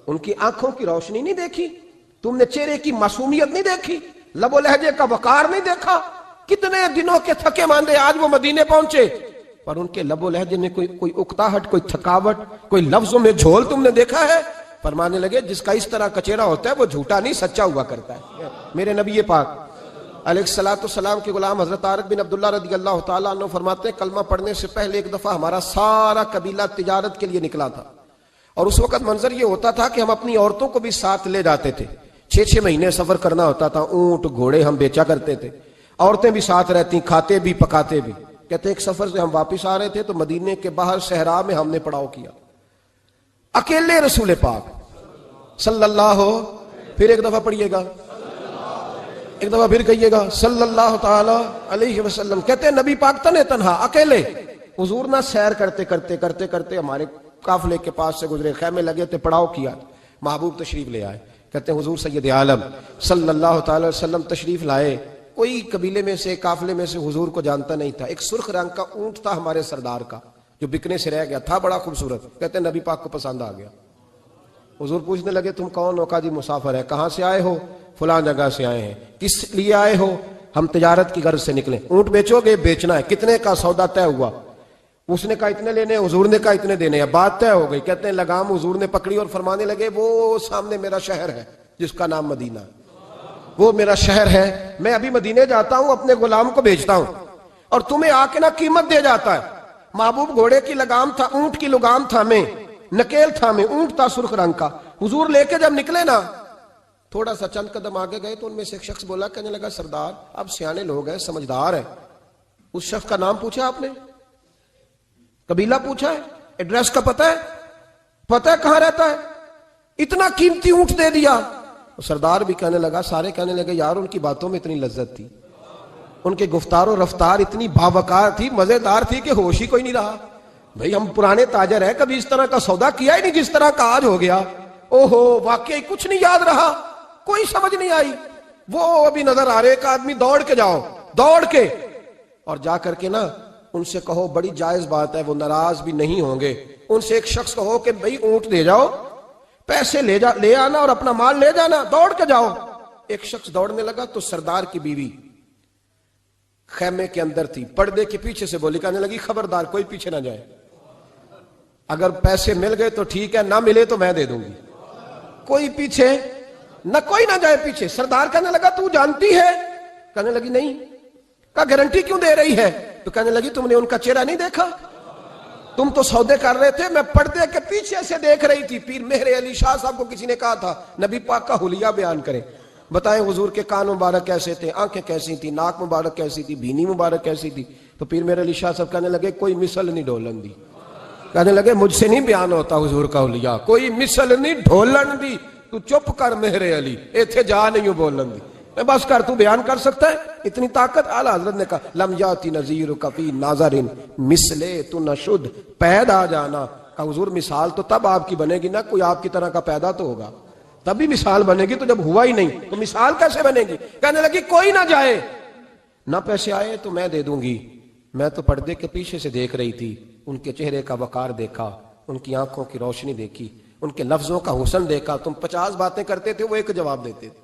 ان کی آنکھوں کی روشنی نہیں دیکھی، تم نے چہرے کی معصومیت نہیں دیکھی، لب و لہجے کا وقار نہیں دیکھا؟ کتنے دنوں کے تھکے ماندے آج وہ مدینے پہنچے، پر ان کے لب و لہجے میں کوئی اکتاہٹ، کوئی تھکاوٹ، کوئی لفظوں میں جھول تم نے دیکھا ہے؟ فرمانے لگے جس کا اس طرح کا چہرہ ہوتا ہے وہ جھوٹا نہیں سچا ہوا کرتا ہے۔ میرے نبی پاک علیہ السلام کے غلام حضرت طارق بن عبداللہ رضی اللہ تعالیٰ عنہ فرماتے ہیں کلمہ پڑھنے سے پہلے ایک دفعہ ہمارا سارا قبیلہ تجارت کے لیے نکلا تھا، اور اس وقت منظر یہ ہوتا تھا کہ ہم اپنی عورتوں کو بھی ساتھ لے جاتے تھے، 6 مہینے سفر کرنا ہوتا تھا، اونٹ گھوڑے ہم بیچا کرتے تھے، عورتیں بھی ساتھ رہتی، کھاتے بھی پکاتے بھی۔ کہتے ایک سفر سے ہم واپس آ رہے تھے تو مدینے کے باہر صحرا میں ہم نے پڑاؤ کیا، اکیلے رسول پاک صلی اللہ، پھر ایک دفعہ پڑھیے گا ایک دفعہ پھر کہیے گا صلی اللہ تعالی علیہ وسلم. کہتے ہیں نبی پاک تنے تنہا اکیلے حضور نہ سیر کرتے کرتے کرتے کرتے ہمارے قافلے کے پاس سے گزرے, خیمے لگے تھے, پڑاؤ کیا, محبوب تشریف لے آئے. کہتے ہیں حضور سید عالم صلی اللہ تعالی وسلم تشریف لائے. کوئی قبیلے میں سے, قافلے میں سے حضور کو جانتا نہیں تھا. ایک سرخ رنگ کا اونٹ تھا ہمارے سردار کا جو بکنے سے رہ گیا تھا, بڑا خوبصورت. کہتے ہیں نبی پاک کو پسند آ گیا. حضور پوچھنے لگے تم کون ہو؟ کہا جی مسافر ہے. کہاں سے آئے ہو؟ فلاں جگہ سے آئے ہیں. کس لیے آئے ہو؟ ہم تجارت کی غرض سے نکلے. اونٹ بیچو گے؟ بیچنا ہے. کتنے کا؟ سودا طے ہوا. اس نے کہا اتنے لینے, حضور نے کہا اتنے دینے ہیں. بات طے ہو گئی. کہتے ہیں لگام حضور نے پکڑی اور فرمانے لگے وہ سامنے میرا شہر ہے جس کا نام مدینہ, وہ میرا شہر ہے. میں ابھی مدینے جاتا ہوں, اپنے غلام کو بھیجتا ہوں اور تمہیں آ کے نہ قیمت دے جاتا ہے. محبوب گھوڑے کی لگام تھا, اونٹ کی لگام تھا میں, نکیل تھا میں, اونٹ تھا سرخ رنگ کا. حضور لے کے جب نکلے نا, تھوڑا سا چند قدم آگے گئے تو ان میں سے ایک شخص بولا, کہنے لگا سردار آپ سیانے لوگ ہیں, سمجھدار ہیں. اس شخص کا نام پوچھا آپ نے, قبیلہ پوچھا ہے, ایڈریس کا پتہ ہے, پتہ ہے کہاں رہتا ہے, اتنا قیمتی اونٹ دے دیا. سردار بھی کہنے لگا, سارے کہنے لگے یار ان کی باتوں میں اتنی لذت تھی, ان کے گفتار و رفتار اتنی باوقار تھی, مزیدار تھی کہ ہوش ہی کوئی نہیں رہا. بھئی ہم پرانے تاجر ہیں, کبھی اس طرح کا سودا کیا ہی نہیں جس طرح کا آج ہو گیا. اوہو واقعی کچھ نہیں یاد رہا, کوئی سمجھ نہیں آئی. وہ ابھی نظر آ رہے, ایک آدمی دوڑ کے جاؤ, دوڑ کے اور جا کر کے نا ان سے کہو, بڑی جائز بات ہے, وہ ناراض بھی نہیں ہوں گے. ان سے ایک شخص کہو کہ بھئی اونٹ دے جاؤ, پیسے لے آنا اور اپنا مال لے جانا, دوڑ کے جاؤ. ایک شخص دوڑنے لگا تو سردار کی بیوی خیمے کے اندر تھی, پردے کے پیچھے سے بولی, کہنے لگی خبردار کوئی پیچھے نہ جائے, اگر پیسے مل گئے تو ٹھیک ہے, نہ ملے تو میں دے دوں گی, کوئی پیچھے نہ, کوئی نہ جائے پیچھے. سردار کہنے لگا تو جانتی ہے؟ کہنے لگی نہیں. کہا گارنٹی کیوں دے رہی ہے؟ تو کہنے لگی تم نے ان کا چہرہ نہیں دیکھا, تم تو سودے کر رہے تھے, میں پردے کے پیچھے سے دیکھ رہی تھی. پیر مہر علی شاہ صاحب کو کسی نے کہا تھا نبی پاک کا حلیہ بیان کریں, بتائیں حضور کے کان مبارک کیسے تھے, آنکھیں کیسی تھی, ناک مبارک کیسی تھی, بینی مبارک کیسی تھی. تو پیر مہر علی شاہ صاحب کہنے لگے کوئی مثل نہیں ڈھولن دی. کہنے لگے مجھ سے نہیں بیان ہوتا حضور کا حلیہ, کوئی مثل نہیں ڈھولن دی. تو چپ کر مہر علی, ایتھے جا نہیں ہوں بولن دی, میں بس کر, تو بیان کر سکتا ہے اتنی طاقت. اعلیٰ حضرت نے کہا لم یاتی نذیر کفی ناظرین مثلے تو نشد پیدا جانا. کہا حضور مثال تو تب آپ کی بنے گی نا, کوئی آپ کی طرح کا پیدا تو ہوگا, تبھی مثال بنے گی, تو جب ہوا ہی نہیں تو مثال کیسے بنے گی. کہنے لگی کوئی نہ جائے, نہ پیسے آئے تو میں دے دوں گی. میں تو پردے کے پیچھے سے دیکھ رہی تھی, ان کے چہرے کا وقار دیکھا, ان کی آنکھوں کی روشنی دیکھی, ان کے لفظوں کا حسن دیکھا. تم 50 باتیں کرتے تھے, وہ ایک جواب دیتے تھے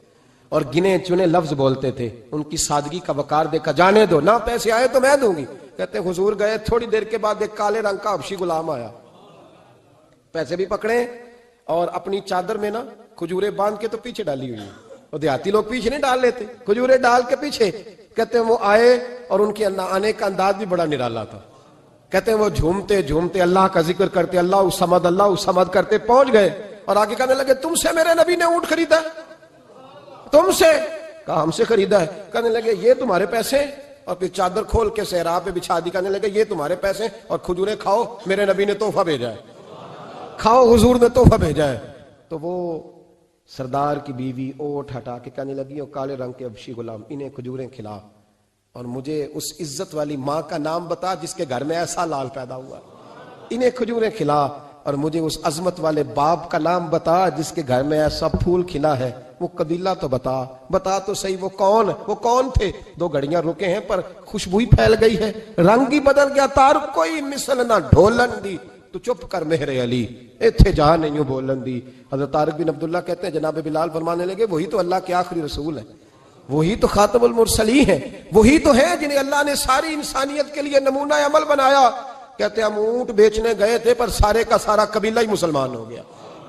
اور گنے چنے لفظ بولتے تھے. ان کی سادگی کا وقار دیکھا, جانے دو, نہ پیسے آئے تو میں دوں گی. کہتے ہیں حضور گئے, تھوڑی دیر کے بعد ایک کالے رنگ کا حبشی غلام آیا, پیسے بھی پکڑے اور اپنی چادر میں نا کھجورے باندھ کے تو پیچھے ڈالی ہوئی, اور دیہاتی لوگ پیچھے نہیں ڈال لیتے, کھجورے ڈال کے پیچھے. کہتے ہیں وہ آئے اور ان کے آنے کا انداز بھی بڑا نرالا تھا. کہتے ہیں وہ جھومتے جھومتے اللہ کا ذکر کرتے, اللہ الصمد کرتے پہنچ گئے اور آگے کہنے لگے تم سے میرے نبی نے اونٹ خریدا ہے؟ تم سے؟ کہا ہم سے خریدا ہے. کہنے لگے یہ تمہارے پیسے, اور پھر چادر کھول کے صحرا پہ بچھا دی. کہنے لگے یہ تمہارے پیسے اور کھجورے کھاؤ, میرے نبی نے تحفہ بھیجا ہے, کھاؤ حضور نے تحفہ بھیجا ہے. تو وہ سردار کی بیوی اوٹ ہٹا کے کہنے لگی اور کالے رنگ کے حبشی غلام انہیں کھجوریں کھلا, اور مجھے اس عزت والی ماں کا نام بتا جس کے گھر میں ایسا لال پیدا ہوا, انہیں کھجوریں کھلا, اور مجھے اس عظمت والے باپ کا نام بتا جس کے گھر میں ایسا پھول کھلا ہے. وہ قبیلہ تو بتا تو صحیح, وہ کون تھے. 2 گھڑیاں رکے ہیں پر خوشبو ہی پھیل گئی ہے, رنگ ہی بدل گیا, تار کوئی مثل نہ ڈھولن دی. تو چپ کر مہر علی, ایتھے جہاں نہیں ہوں بولن دی. حضرت طارق بن عبداللہ کہتے ہیں جناب بلال فرمانے لگے وہی تو اللہ کے آخری رسول ہیں, وہی تو خاتم المرسلین ہیں, وہی تو ہیں جنہیں اللہ نے ساری انسانیت کے لیے نمونہ عمل بنایا. کہتے ہیں ہم اونٹ بیچنے گئے تھے پر سارے کا سارا قبیلہ ہی مسلمان ہو گیا.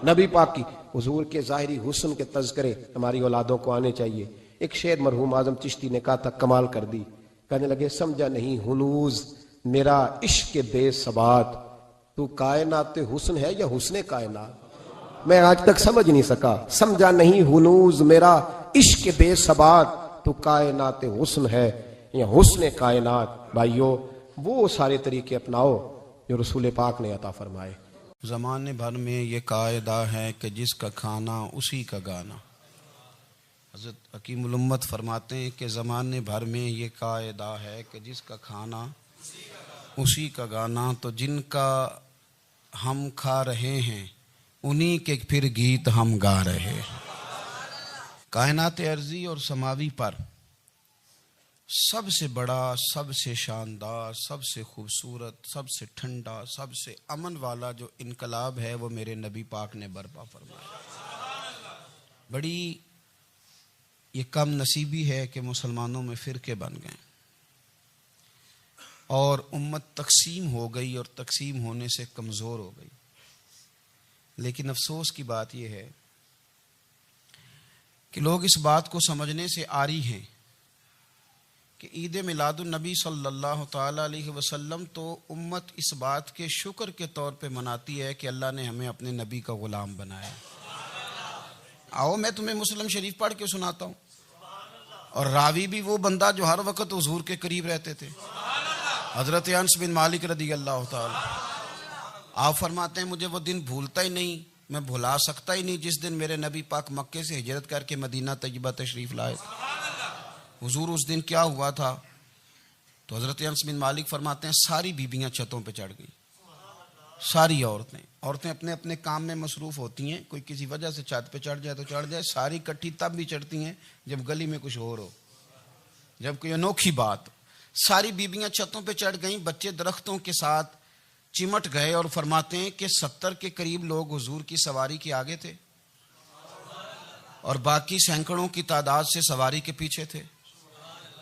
نبی پاک کی حضور کے ظاہری حسن کے تذکرے ہماری اولادوں کو آنے چاہیے. ایک شعر مرحوم اعظم چشتی نے کہا تھا, کمال کر دی. کہنے لگے سمجھا نہیں ہنوز میرا عشق بے ثبات, تو کائنات حسن ہے یا حسن کائنات. میں آج تک سمجھ نہیں سکا, سمجھا نہیں ہنوز میرا عشق بے ثبات, تو کائنات حسن ہے یا حسن کائنات. بھائیو وہ سارے طریقے اپناؤ جو رسول پاک نے عطا فرمائے. زمانے بھر میں یہ قاعدہ ہے کہ جس کا کھانا اسی کا گانا. حضرت حکیم الامت فرماتے ہیں کہ زمانے بھر میں یہ قاعدہ ہے کہ جس کا کھانا اسی کا گانا، تو جن کا ہم کھا رہے ہیں انہی کے پھر گیت ہم گا رہے۔ کائنات ارضی اور سماوی پر سب سے بڑا، سب سے شاندار، سب سے خوبصورت، سب سے ٹھنڈا، سب سے امن والا جو انقلاب ہے وہ میرے نبی پاک نے برپا فرمایا۔ بڑی یہ کم نصیبی ہے کہ مسلمانوں میں فرقے بن گئے اور امت تقسیم ہو گئی اور تقسیم ہونے سے کمزور ہو گئی۔ لیکن افسوس کی بات یہ ہے کہ لوگ اس بات کو سمجھنے سے عاری ہیں کہ عید میلاد النبی صلی اللہ تعالی علیہ وسلم تو امت اس بات کے شکر کے طور پہ مناتی ہے کہ اللہ نے ہمیں اپنے نبی کا غلام بنایا۔ آؤ میں تمہیں مسلم شریف پڑھ کے سناتا ہوں، اور راوی بھی وہ بندہ جو ہر وقت حضور کے قریب رہتے تھے، حضرت انس بن مالک رضی اللہ تعالی۔ آپ فرماتے ہیں مجھے وہ دن بھولتا ہی نہیں، میں بھلا سکتا ہی نہیں جس دن میرے نبی پاک مکے سے ہجرت کر کے مدینہ طیبہ تشریف لائے۔ حضور اس دن کیا ہوا تھا؟ تو حضرت انس بن مالک فرماتے ہیں ساری بیبیاں چھتوں پہ چڑھ گئی، ساری عورتیں اپنے اپنے کام میں مصروف ہوتی ہیں، کوئی کسی وجہ سے چھت پہ چڑھ جائے تو چڑھ جائے، ساری کٹھی تب بھی چڑھتی ہیں جب گلی میں کچھ اور ہو، جب کوئی انوکھی بات۔ ساری بیبیاں چھتوں پہ چڑھ گئیں، بچے درختوں کے ساتھ چمٹ گئے، اور فرماتے ہیں کہ 70 کے قریب لوگ حضور کی سواری کے آگے تھے اور باقی سینکڑوں کی تعداد سے سواری کے پیچھے تھے،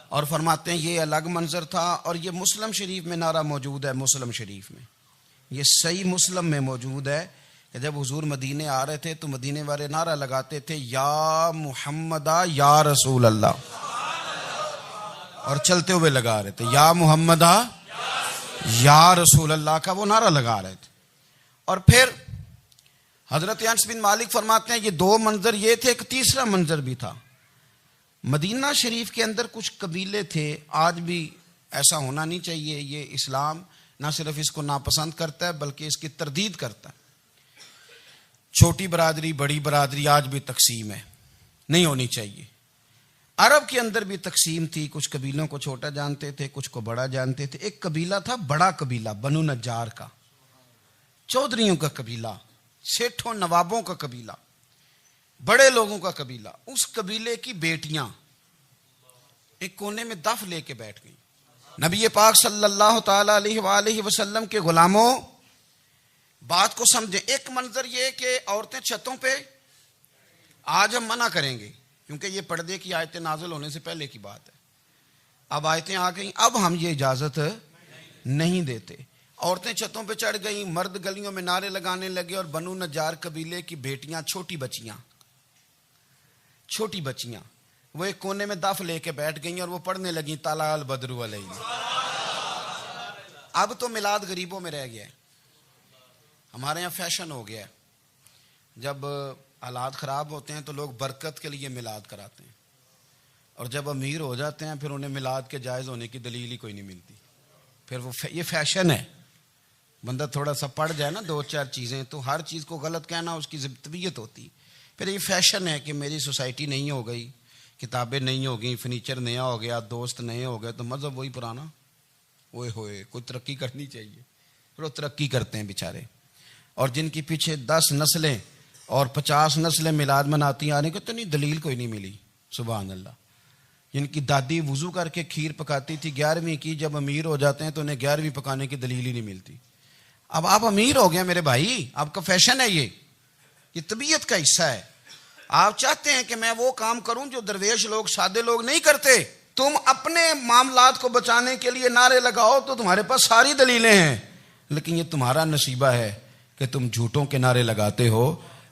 اور فرماتے ہیں یہ الگ منظر تھا۔ اور یہ مسلم شریف میں نعرہ موجود ہے، مسلم شریف میں یہ صحیح مسلم میں موجود ہے کہ جب حضور مدینے آ رہے تھے تو مدینے والے نعرہ لگاتے تھے یا محمدہ یا رسول اللہ، اور چلتے ہوئے لگا رہے تھے یا محمدہ یا رسول اللہ کا وہ نعرہ لگا رہے تھے۔ اور پھر حضرت انس بن مالک فرماتے ہیں یہ دو منظر یہ تھے، ایک تیسرا منظر بھی تھا۔ مدینہ شریف کے اندر کچھ قبیلے تھے، آج بھی ایسا ہونا نہیں چاہیے، یہ اسلام نہ صرف اس کو ناپسند کرتا ہے بلکہ اس کی تردید کرتا ہے۔ چھوٹی برادری بڑی برادری آج بھی تقسیم ہے، نہیں ہونی چاہیے۔ عرب کے اندر بھی تقسیم تھی، کچھ قبیلوں کو چھوٹا جانتے تھے، کچھ کو بڑا جانتے تھے۔ ایک قبیلہ تھا بڑا قبیلہ، بنو نجار کا، چودھریوں کا قبیلہ، سیٹھوں نوابوں کا قبیلہ، بڑے لوگوں کا قبیلہ۔ اس قبیلے کی بیٹیاں ایک کونے میں دف لے کے بیٹھ گئی۔ نبی پاک صلی اللہ تعالی علیہ وآلہ وسلم کے غلاموں بات کو سمجھیں۔ ایک منظر یہ کہ عورتیں چھتوں پہ، آج ہم منع کریں گے کیونکہ یہ پردے کی آیتیں نازل ہونے سے پہلے کی بات ہے، اب آیتیں آ گئیں، اب ہم یہ اجازت نہیں دیتے۔ عورتیں چھتوں پہ چڑھ گئیں، مرد گلیوں میں نعرے لگانے لگے، اور بنو نجار قبیلے کی بیٹیاں چھوٹی بچیاں وہ ایک کونے میں دف لے کے بیٹھ گئیں اور وہ پڑھنے لگیں طلع البدر علینا۔ اب تو میلاد غریبوں میں رہ گیا ہے، ہمارے یہاں فیشن ہو گیا ہے، جب حالات خراب ہوتے ہیں تو لوگ برکت کے لیے میلاد کراتے ہیں، اور جب امیر ہو جاتے ہیں پھر انہیں میلاد کے جائز ہونے کی دلیل ہی کوئی نہیں ملتی، پھر وہ یہ فیشن ہے۔ بندہ تھوڑا سا پڑھ جائے نا دو چار چیزیں تو ہر چیز کو غلط کہنا اس کی طبیعت ہوتی، پھر یہ فیشن ہے کہ میری سوسائٹی نہیں ہو گئی، کتابیں نہیں ہو گئی، فرنیچر نیا ہو گیا، دوست نئے ہو گئے، تو مذہب وہی پرانا۔ اوئے ہوئے کوئی ترقی کرنی چاہیے، پھر وہ ترقی کرتے ہیں بیچارے، اور جن کی پیچھے 10 نسلیں اور 50 نسلیں میلاد مناتی آنے کو تو نہیں دلیل کوئی نہیں ملی۔ سبحان اللہ۔ جن کی دادی وضو کر کے کھیر پکاتی تھی 11ویں کی، جب امیر ہو جاتے ہیں تو انہیں 11ویں پکانے کی دلیل ہی نہیں ملتی۔ اب آپ امیر ہو گئے میرے بھائی، آپ کا فیشن ہے، یہ طبیعت کا حصہ ہے۔ آپ چاہتے ہیں کہ میں وہ کام کروں جو درویش لوگ، سادے لوگ نہیں کرتے، تم اپنے معاملات کو بچانے کے لیے نعرے لگاؤ تو تمہارے پاس ساری دلیلیں ہیں، لیکن یہ تمہارا نصیبہ ہے کہ تم جھوٹوں کے نعرے لگاتے ہو،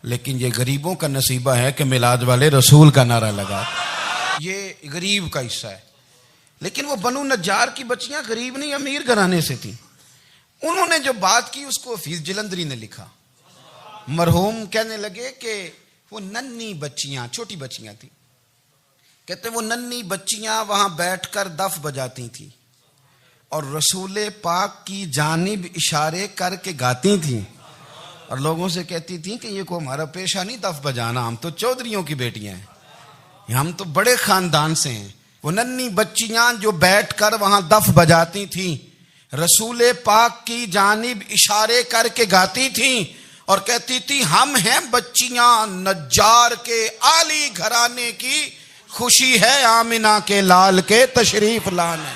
لیکن یہ غریبوں کا نصیبہ ہے کہ میلاد والے رسول کا نعرہ لگاتے، یہ غریب کا حصہ ہے۔ لیکن وہ بنو نجار کی بچیاں غریب نہیں امیر گھرانے سے تھیں، انہوں نے جو بات کی اس کو حفیظ جلندری نے لکھا۔ مرحوم کہنے لگے کہ وہ ننھی بچیاں، چھوٹی بچیاں تھیں، کہتے وہ ننھی بچیاں وہاں بیٹھ کر دف بجاتی تھیں اور رسول پاک کی جانب اشارے کر کے گاتی تھیں، اور لوگوں سے کہتی تھیں کہ یہ کو ہمارا پیشہ نہیں دف بجانا، ہم تو چودھریوں کی بیٹیاں ہیں، ہم تو بڑے خاندان سے ہیں. وہ ننھی بچیاں جو بیٹھ کر وہاں دف بجاتی تھیں، رسول پاک کی جانب اشارے کر کے گاتی تھیں اور کہتی تھی ہم ہیں بچیاں نجار کے عالی گھرانے کی، خوشی ہے آمنہ کے لال کے تشریف لانے.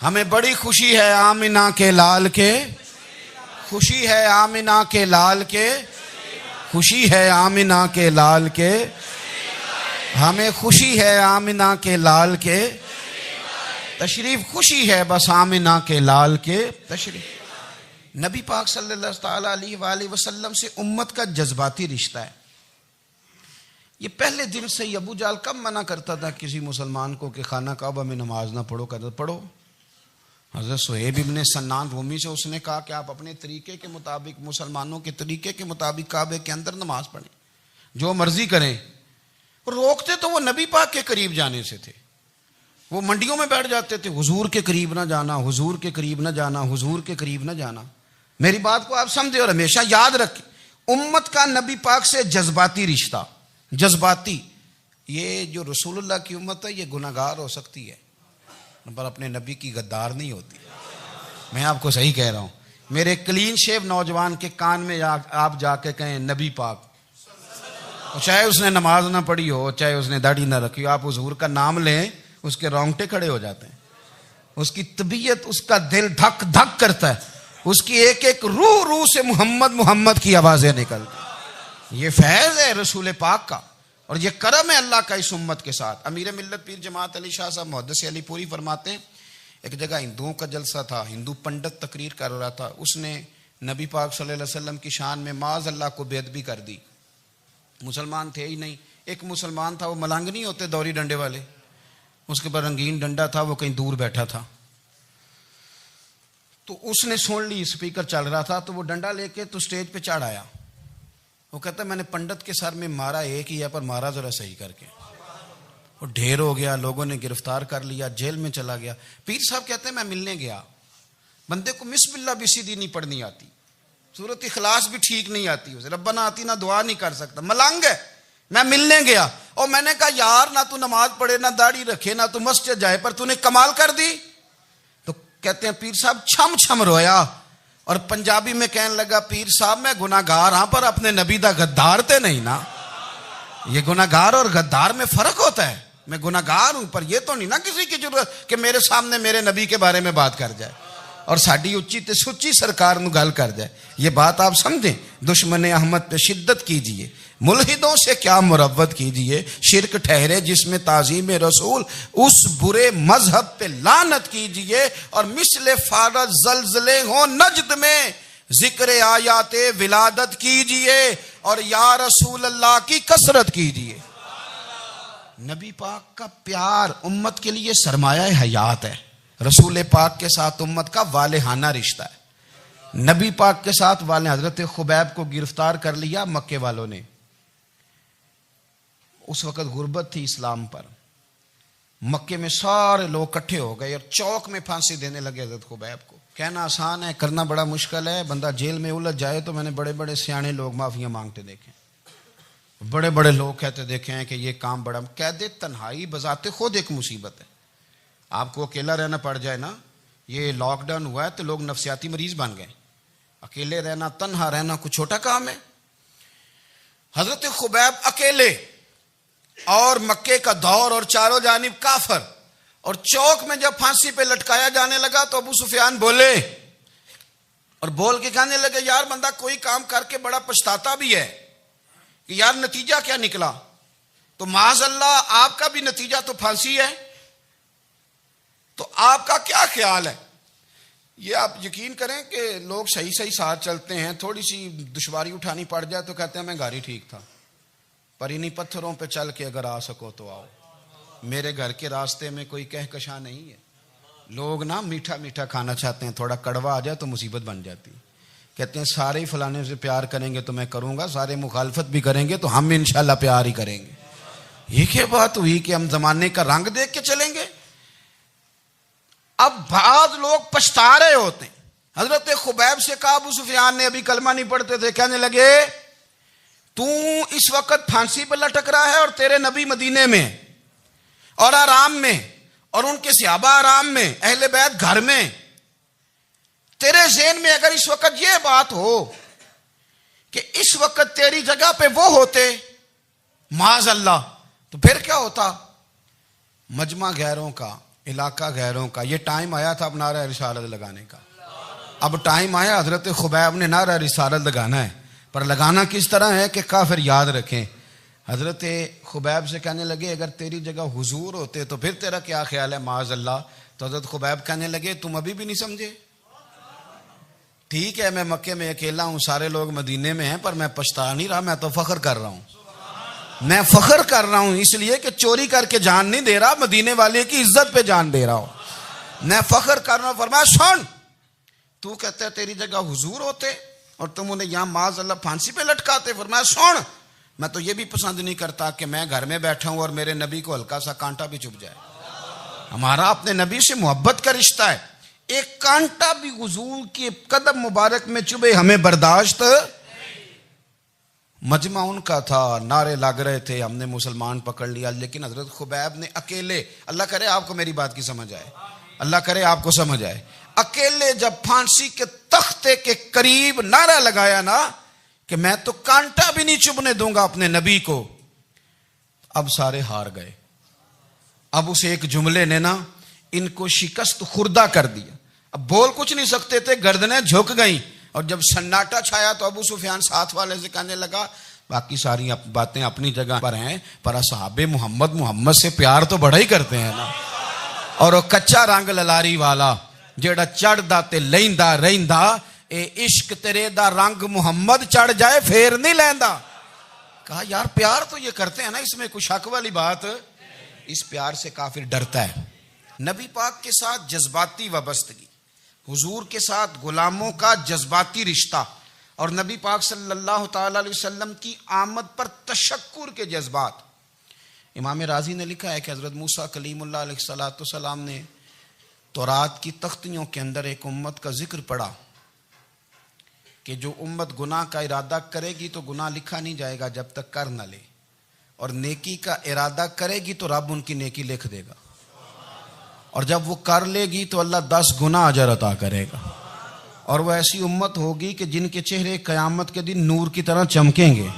ہمیں بڑی خوشی ہے آمنہ کے لال کے، خوشی ہے آمنہ کے لال کے، خوشی ہے آمنہ کے لال کے، ہمیں خوشی ہے آمنہ کے لال کے تشریف، خوشی ہے بس آمنہ کے لال کے تشریف. نبی پاک صلی اللہ تعالیٰ علیہ وآلہ وسلم سے امت کا جذباتی رشتہ ہے. یہ پہلے دن سے ہی ابو جہل کب منع کرتا تھا کسی مسلمان کو کہ خانہ کعبہ میں نماز نہ پڑھو، کہتا پڑھو. حضرت صہیب ابن سنان رومی سے اس نے کہا کہ آپ اپنے طریقے کے مطابق، مسلمانوں کے طریقے کے مطابق کعبے کے اندر نماز پڑھیں، جو مرضی کریں. روکتے تو وہ نبی پاک کے قریب جانے سے تھے. وہ منڈیوں میں بیٹھ جاتے تھے، حضور کے قریب نہ جانا، حضور کے قریب نہ جانا، حضور کے قریب نہ جانا. میری بات کو آپ سمجھے اور ہمیشہ یاد رکھیں، امت کا نبی پاک سے جذباتی رشتہ، جذباتی. یہ جو رسول اللہ کی امت ہے یہ گناہگار ہو سکتی ہے پر اپنے نبی کی غدار نہیں ہوتی. میں آپ کو صحیح کہہ رہا ہوں. میرے کلین شیو نوجوان کے کان میں آپ جا کے کہیں نبی پاک، چاہے اس نے نماز نہ پڑھی ہو، چاہے اس نے داڑھی نہ رکھی ہو، آپ حضور کا نام لیں، اس کے رونگٹے کھڑے ہو جاتے ہیں. اس کی طبیعت، اس کا دل دھک دھک کرتا ہے، اس کی ایک ایک روح سے محمد محمد کی آوازیں نکلتی. یہ فیض ہے رسول پاک کا اور یہ کرم ہے اللہ کا اس امت کے ساتھ. امیر ملت پیر جماعت علی شاہ صاحب محدث علی پوری فرماتے ہیں ایک جگہ ہندوؤں کا جلسہ تھا، ہندو پنڈت تقریر کر رہا تھا، اس نے نبی پاک صلی اللہ علیہ وسلم کی شان میں معاذ اللہ کو بے ادبی کر دی. مسلمان تھے ہی نہیں، ایک مسلمان تھا، وہ ملنگ نہیں ہوتے دوری ڈنڈے والے، اس کے پر رنگین ڈنڈا تھا، وہ کہیں دور بیٹھا تھا. تو اس نے سن لی، اسپیکر چل رہا تھا، تو وہ ڈنڈا لے کے تو سٹیج پہ چڑھ آیا. وہ کہتا ہے میں نے پنڈت کے سر میں مارا ایک ہی ہے پر مارا ذرا صحیح کر کے. وہ ڈھیر ہو گیا، لوگوں نے گرفتار کر لیا، جیل میں چلا گیا. پیر صاحب کہتے ہیں میں ملنے گیا، بندے کو بسم اللہ بھی سیدھی نہیں پڑھنی آتی، سورۃ اخلاص بھی ٹھیک نہیں آتی، اسے ربنا آتی نہ دعا نہیں کر سکتا، ملنگ ہے. میں ملنے گیا اور میں نے کہا یار نہ تو نماز پڑھے، نہ داڑھی رکھے، نہ تو مسجد جائے، پر تو نے کمال کر دی. تو کہتے ہیں پیر صاحب چھم چھم رویا اور پنجابی میں کہنے لگا پیر صاحب میں گناہگار ہاں پر اپنے نبی دا غدار تے نہیں نا. یہ گناہگار اور غدار میں فرق ہوتا ہے. میں گناہگار ہوں پر یہ تو نہیں نا کسی کی ضرورت کہ میرے سامنے میرے نبی کے بارے میں بات کر جائے اور ساڈی اچھی تے سچی سرکار نو گل کر جائے. یہ بات آپ سمجھیں. دشمن احمد پہ شدت کیجئے، ملحدوں سے کیا مروت کیجئے، شرک ٹھہرے جس میں تعظیم رسول، اس برے مذہب پہ لعنت کیجئے اور مثل فارض زلزلے ہوں نجد میں ذکر آیات ولادت کیجئے اور یا رسول اللہ کی کثرت کیجئے. نبی پاک کا پیار امت کے لیے سرمایہ حیات ہے. رسول پاک کے ساتھ امت کا والہانہ رشتہ ہے. نبی پاک کے ساتھ والے حضرت خبیب کو گرفتار کر لیا مکے والوں نے. اس وقت غربت تھی اسلام پر. مکے میں سارے لوگ اکٹھے ہو گئے اور چوک میں پھانسی دینے لگے حضرت خبیب کو. کہنا آسان ہے، کرنا بڑا مشکل ہے. بندہ جیل میں الجھ جائے تو میں نے بڑے بڑے سیانے لوگ معافیاں مانگتے دیکھے، بڑے بڑے لوگ کہتے دیکھے ہیں کہ یہ کام بڑا. قید تنہائی بذات خود ایک مصیبت ہے. آپ کو اکیلا رہنا پڑ جائے نا، یہ لاک ڈاؤن ہوا ہے تو لوگ نفسیاتی مریض بن گئے. اکیلے رہنا، تنہا رہنا کوئی چھوٹا کام ہے. حضرت خبیب اکیلے اور مکے کا دور اور چاروں جانب کافر، اور چوک میں جب پھانسی پہ لٹکایا جانے لگا تو ابو سفیان بولے اور بول کے کہنے لگے یار بندہ کوئی کام کر کے بڑا پچھتاتا بھی ہے کہ یار نتیجہ کیا نکلا. تو معاذ اللہ آپ کا بھی نتیجہ تو پھانسی ہے، تو آپ کا کیا خیال ہے؟ یہ آپ یقین کریں کہ لوگ صحیح صحیح ساتھ چلتے ہیں، تھوڑی سی دشواری اٹھانی پڑ جائے تو کہتے ہیں میں گاڑی ٹھیک تھا، پر انہی پتھروں پہ چل کے اگر آ سکو تو آؤ. میرے گھر کے راستے میں کوئی کہکشاں نہیں ہے. لوگ نا میٹھا میٹھا کھانا چاہتے ہیں، تھوڑا کڑوا آ جائے تو مصیبت بن جاتی. کہتے ہیں سارے ہی فلانے سے پیار کریں گے تو میں کروں گا، سارے مخالفت بھی کریں گے تو ہم انشاءاللہ پیار ہی کریں گے. یہ کیا بات ہوئی کہ ہم زمانے کا رنگ دیکھ کے چلیں گے؟ اب بعض لوگ پچھتا رہے ہوتے ہیں. حضرت خبیب سے کہا ابو سفیان نے، ابھی کلمہ نہیں پڑھتے تھے، کہنے لگے تو اس وقت پھانسی پہ لٹک رہا ہے اور تیرے نبی مدینے میں اور آرام میں، اور ان کے صحابہ آرام میں، اہل بیت گھر میں. تیرے ذہن میں اگر اس وقت یہ بات ہو کہ اس وقت تیری جگہ پہ وہ ہوتے معاذ اللہ، تو پھر کیا ہوتا؟ مجمع غیروں کا، علاقہ غیروں کا. یہ ٹائم آیا تھا اب نعرہ رسالت لگانے کا. اب ٹائم آیا حضرت خبیب نے نعرہ رسالت لگانا ہے، پر لگانا کس طرح ہے کہ کافر یاد رکھیں. حضرت خبیب سے کہنے لگے اگر تیری جگہ حضور ہوتے تو پھر تیرا کیا خیال ہے معاذ اللہ؟ تو حضرت خبیب کہنے لگے تم ابھی بھی نہیں سمجھے؟ ٹھیک ہے میں مکے میں اکیلا ہوں، سارے لوگ مدینے میں ہیں، پر میں پچھتا نہیں رہا، میں تو فخر کر رہا ہوں. میں فخر کر رہا ہوں اس لیے کہ چوری کر کے جان نہیں دے رہا، مدینے والے کی عزت پہ جان دے رہا ہوں. میں فخر کر رہا ہوں. فرمایا سن، تو کہتا ہے تیری جگہ حضور ہوتے اور تم انہیں یہاں معاذ اللہ پھانسی پہ لٹکاتے. فرمایا سن، میں تو یہ بھی پسند نہیں کرتا کہ میں گھر میں بیٹھا ہوں اور میرے نبی کو ہلکا سا کانٹا بھی چبھ جائے. ہمارا اپنے نبی سے محبت کا رشتہ ہے، ایک کانٹا بھی حضور کے قدم مبارک میں چبھے ہمیں برداشت. مجمع ان کا تھا، نعرے لگ رہے تھے، ہم نے مسلمان پکڑ لیا. لیکن حضرت خبیب نے اکیلے، اللہ کرے آپ کو میری بات کی سمجھ آئے، اللہ کرے آپ کو سمجھ آئے، اکیلے جب پھانسی کے تختے کے قریب نعرہ لگایا نا کہ میں تو کانٹا بھی نہیں چبھنے دوں گا اپنے نبی کو، اب سارے ہار گئے. اب اس ایک جملے نے نا ان کو شکست خوردہ کر دیا. اب بول کچھ نہیں سکتے تھے، گردنیں جھک گئیں. اور جب سناٹا چھایا تو ابو سفیان ساتھ والے سے کہنے لگا باقی ساری باتیں اپنی جگہ پر ہیں، پر اصحاب محمد سے پیار تو بڑا ہی کرتے ہیں نا. اور وہ کچا رنگ للاری والا جیڑا چڑھدا تے لیندا رہندا، اے عشق تیرے دا رنگ محمد چڑھ جائے پھر نہیں لیندا. کہا یار پیار تو یہ کرتے ہیں نا، اس میں کوئی شک والی بات. اس پیار سے کافر ڈرتا ہے. نبی پاک کے ساتھ جذباتی وابستگی، حضور کے ساتھ غلاموں کا جذباتی رشتہ، اور نبی پاک صلی اللہ تعالی علیہ وسلم کی آمد پر تشکر کے جذبات. امام رازی نے لکھا ہے کہ حضرت موسیٰ کلیم اللہ علیہ السلام نے تورات کی تختیوں کے اندر ایک امت کا ذکر پڑھا کہ جو امت گناہ کا ارادہ کرے گی تو گناہ لکھا نہیں جائے گا جب تک کر نہ لے، اور نیکی کا ارادہ کرے گی تو رب ان کی نیکی لکھ دے گا، اور جب وہ کر لے گی تو اللہ 10 گنا اجر عطا کرے گا. اور وہ ایسی امت ہوگی کہ جن کے چہرے قیامت کے دن نور کی طرح چمکیں گے،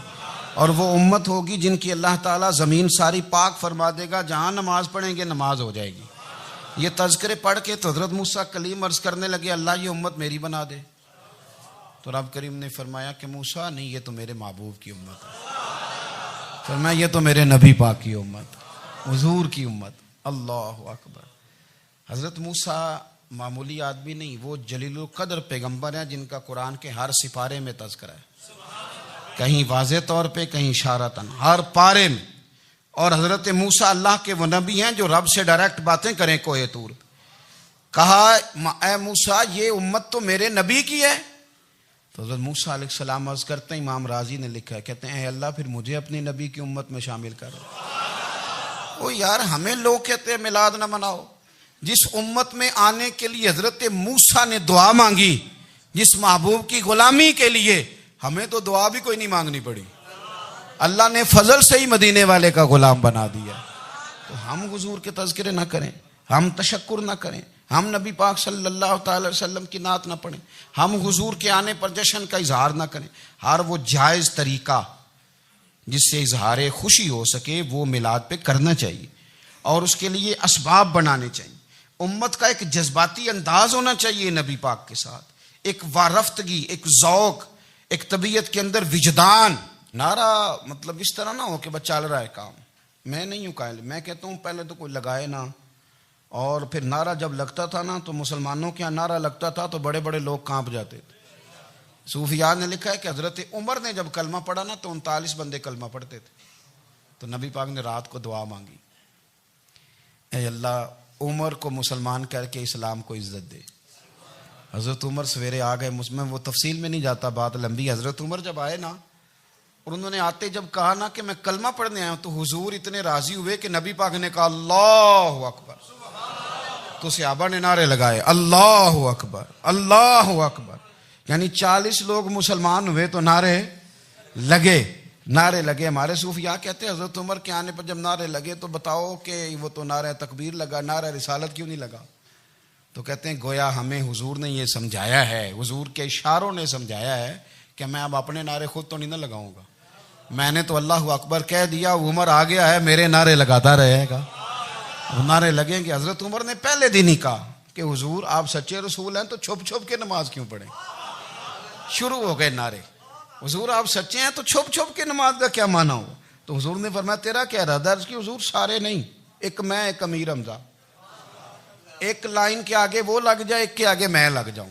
اور وہ امت ہوگی جن کی اللہ تعالیٰ زمین ساری پاک فرما دے گا، جہاں نماز پڑھیں گے نماز ہو جائے گی. یہ تذکرے پڑھ کے تو حضرت موسیٰ کلیم عرض کرنے لگے اللہ یہ امت میری بنا دے. تو رب کریم نے فرمایا کہ موسیٰ نہیں، یہ تو میرے محبوب کی امت ہے. فرمایا یہ تو میرے نبی پاک کی امت، حضور کی امت. اللہ اکبر. حضرت موسیٰ معمولی آدمی نہیں، وہ جلیل القدر پیغمبر ہیں جن کا قرآن کے ہر سپارے میں تذکرہ ہے، کہیں واضح طور پہ کہیں اشارتاً، ہر پارے میں. اور حضرت موسیٰ اللہ کے وہ نبی ہیں جو رب سے ڈائریکٹ باتیں کریں کوہ طور. کہا اے موسیٰ یہ امت تو میرے نبی کی ہے. تو حضرت موسیٰ علیہ السلام عرض کرتے ہیں، امام رازی نے لکھا ہے، کہتے ہیں اے اللہ پھر مجھے اپنی نبی کی امت میں شامل کر. او یار ہمیں لوگ کہتے ہیں میلاد نہ مناؤ. جس امت میں آنے کے لیے حضرت موسیٰ نے دعا مانگی، جس محبوب کی غلامی کے لیے، ہمیں تو دعا بھی کوئی نہیں مانگنی پڑی، اللہ نے فضل سے ہی مدینے والے کا غلام بنا دیا. تو ہم حضور کے تذکرے نہ کریں، ہم تشکر نہ کریں، ہم نبی پاک صلی اللہ تعالی وسلم کی نعت نہ پڑھیں، ہم حضور کے آنے پر جشن کا اظہار نہ کریں. ہر وہ جائز طریقہ جس سے اظہار خوشی ہو سکے وہ میلاد پہ کرنا چاہیے، اور اس کے لیے اسباب بنانے چاہیے. امت کا ایک جذباتی انداز ہونا چاہیے نبی پاک کے ساتھ، ایک وارفتگی، ایک ذوق، ایک طبیعت کے اندر وجدان. نعرہ مطلب اس طرح نہ ہو کہ بس چل رہا ہے کام. میں نہیں ہوں قائل، میں کہتا ہوں پہلے تو کوئی لگائے نہ، اور پھر نعرہ جب لگتا تھا نا تو مسلمانوں کے یہاں نعرہ لگتا تھا تو بڑے بڑے لوگ کانپ جاتے تھے. صوفیات نے لکھا ہے کہ حضرت عمر نے جب کلمہ پڑھا نا تو 39 بندے کلمہ پڑھتے تھے. تو نبی پاک نے رات کو دعا مانگی، اے اللہ عمر کو مسلمان کر کے اسلام کو عزت دے. حضرت عمر سویرے آ گئے. میں وہ تفصیل میں نہیں جاتا، بات لمبی. حضرت عمر جب آئے نا اور انہوں نے آتے جب کہا نا کہ میں کلمہ پڑھنے آیا ہوں، تو حضور اتنے راضی ہوئے کہ نبی پاک نے کہا اللہ اکبر. تو صحابہ نے نعرے لگائے اللہ اکبر اللہ اکبر. یعنی 40 لوگ مسلمان ہوئے تو نعرے لگے. نعرے لگے. ہمارے صوفیاء کہتے ہیں حضرت عمر کے آنے پر جب نعرے لگے تو بتاؤ کہ وہ تو نعرہ تکبیر لگا, نعرہ رسالت کیوں نہیں لگا؟ تو کہتے ہیں گویا ہمیں حضور نے یہ سمجھایا ہے, حضور کے اشاروں نے سمجھایا ہے کہ میں اب اپنے نعرے خود تو نہیں نہ لگاؤں گا, میں نے تو اللہ اکبر کہہ دیا, عمر آ گیا ہے, میرے نعرے لگاتا رہے گا. وہ نعرے لگیں گے. حضرت عمر نے پہلے دن ہی کہا کہ حضور آپ سچے رسول ہیں تو چھپ چھپ کے نماز کیوں پڑھیں؟ شروع ہو گئے نعرے. حضور آپ سچے ہیں تو چھپ چھپ کے نماز کا کیا معنی ہو؟ تو حضور نے فرمایا تیرا کیا ارادہ؟ عرض کی حضور سارے نہیں, ایک میں, ایک امیر حمزہ, ایک لائن کے آگے وہ لگ جائے, ایک کے آگے میں لگ جاؤں,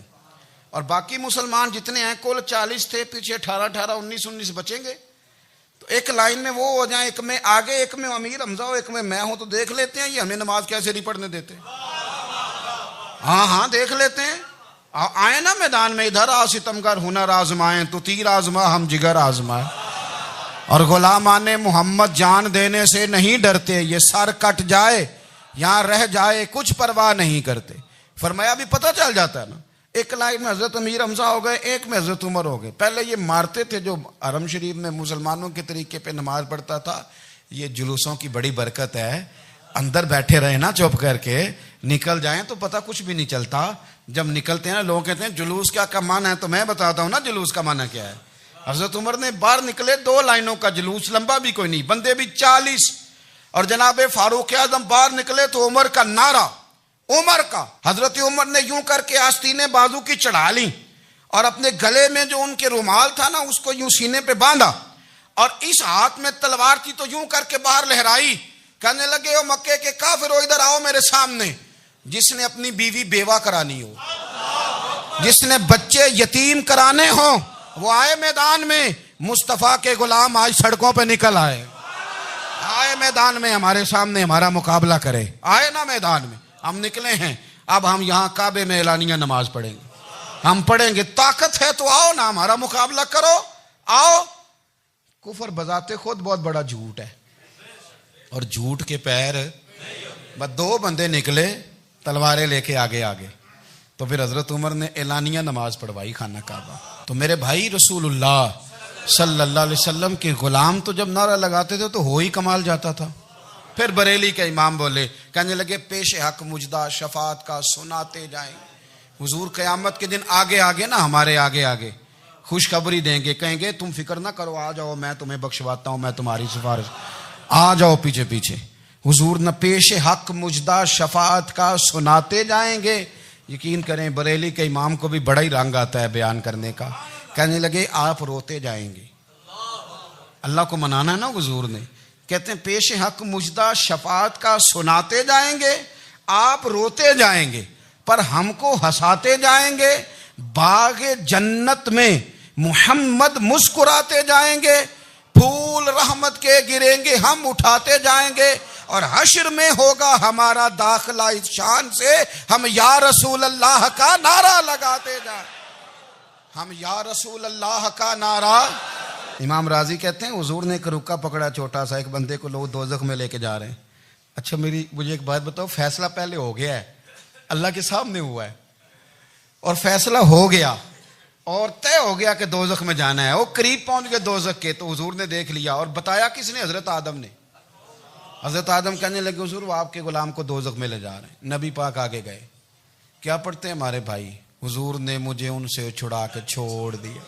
اور باقی مسلمان جتنے ہیں کل 40 تھے, پیچھے 18 19 بچیں گے, تو ایک لائن میں وہ ہو جائیں, ایک میں آگے, ایک میں امیر حمزہ ہو, ایک میں ہوں, تو دیکھ لیتے ہیں یہ ہمیں نماز کیسے نہیں پڑھنے دیتے. ہاں دیکھ لیتے ہیں. آئے نا میدان میں, ادھر آ ستمگر ہنر آزمائیں, تو تیر آزما ہم جگر آزمائیں, اور غلامان محمد جان دینے سے نہیں ڈرتے, یہ سر کٹ جائے یہاں رہ جائے کچھ پرواہ نہیں کرتے. فرمایا ابھی پتہ چل جاتا ہے نا, ایک لائن میں حضرت امیر حمزہ ہو گئے, ایک میں حضرت عمر ہو گئے. پہلے یہ مارتے تھے جو حرم شریف میں مسلمانوں کے طریقے پہ نماز پڑھتا تھا, یہ جلوسوں کی بڑی برکت ہے. اندر بیٹھے رہے نا چپ کر کے, نکل جائیں تو پتہ کچھ بھی نہیں چلتا. جب نکلتے ہیں نا لوگ کہتے ہیں جلوس کیا معنی ہے, تو میں بتاتا ہوں نا جلوس کا معنی کیا ہے. حضرت عمر نے باہر نکلے 2 لائنوں کا جلوس, لمبا بھی کوئی نہیں, بندے بھی 40, اور جناب فاروق اعظم باہر نکلے تو عمر کا نعرہ, عمر کا. حضرت عمر نے یوں کر کے آستینیں بازو کی چڑھا لی, اور اپنے گلے میں جو ان کے رومال تھا نا اس کو یوں سینے پہ باندھا, اور اس ہاتھ میں تلوار تھی تو یوں کر کے باہر لہرائی. کہنے لگے او مکے کے کافرو ادھر آؤ میرے سامنے. جس نے اپنی بیوی بیوہ کرانی ہو, جس نے بچے یتیم کرانے ہوں, وہ آئے میدان میں. مصطفیٰ کے غلام آج سڑکوں پہ نکل آئے, آئے میدان میں ہمارے سامنے ہمارا مقابلہ کرے. آئے نا میدان میں, ہم نکلے ہیں. اب ہم یہاں کعبے میں اعلانیہ نماز پڑھیں گے, ہم پڑھیں گے. طاقت ہے تو آؤ نا, ہمارا مقابلہ کرو, آؤ. کفر بذات خود بہت بڑا جھوٹ ہے, اور جھوٹ کے پیر بس 2 بندے نکلے تلواریں لے کے آگے آگے, تو پھر حضرت عمر نے اعلانیہ نماز پڑھوائی خانہ کعبہ. تو میرے بھائی رسول اللہ صلی اللہ علیہ وسلم کے غلام تو جب نعرہ لگاتے تھے تو ہو ہی کمال جاتا تھا. پھر بریلی کے امام بولے, کہنے لگے پیش حق مجدہ شفاعت کا سناتے جائیں. حضور قیامت کے دن آگے آگے نا, ہمارے آگے آگے خوشخبری دیں گے, کہیں گے تم فکر نہ کرو, آ جاؤ میں تمہیں بخشواتا ہوں, میں تمہاری سفارش, آ جاؤ پیچھے پیچھے. حضور نہ پیش حق مجدہ شفاعت کا سناتے جائیں گے. یقین کریں بریلی کے امام کو بھی بڑا ہی رنگ آتا ہے بیان کرنے کا. کہنے لگے آپ روتے جائیں گے. اللہ کو منانا ہے نا حضور نے. کہتے ہیں پیش حق مجدہ شفاعت کا سناتے جائیں گے, آپ روتے جائیں گے, پر ہم کو ہنساتے جائیں گے. باغ جنت میں محمد مسکراتے جائیں گے, پھول رحمت کے گریں گے, ہم اٹھاتے جائیں گے, اور حشر میں ہوگا ہمارا داخلہ اس شان سے, ہم یا رسول اللہ کا نعرہ لگاتے جائیں, ہم یا رسول اللہ کا نعرہ. امام راضی کہتے ہیں حضور نے ایک رکا پکڑا چھوٹا سا, ایک بندے کو لوگ دوزخ میں لے کے جا رہے ہیں. اچھا مجھے ایک بات بتاؤ, فیصلہ پہلے ہو گیا ہے, اللہ کے سامنے ہوا ہے, اور فیصلہ ہو گیا اور طے ہو گیا کہ دوزخ میں جانا ہے. وہ قریب پہنچ گئے دوزخ کے, تو حضور نے دیکھ لیا, اور بتایا کس نے؟ حضرت آدم نے. حضرت آدم کہنے لگے حضور وہ آپ کے غلام کو دوزخ میں لے جا رہے ہیں. نبی پاک آگے گئے, کیا پڑھتے ہیں ہمارے بھائی؟ حضور نے مجھے ان سے چھڑا کے چھوڑ دیا.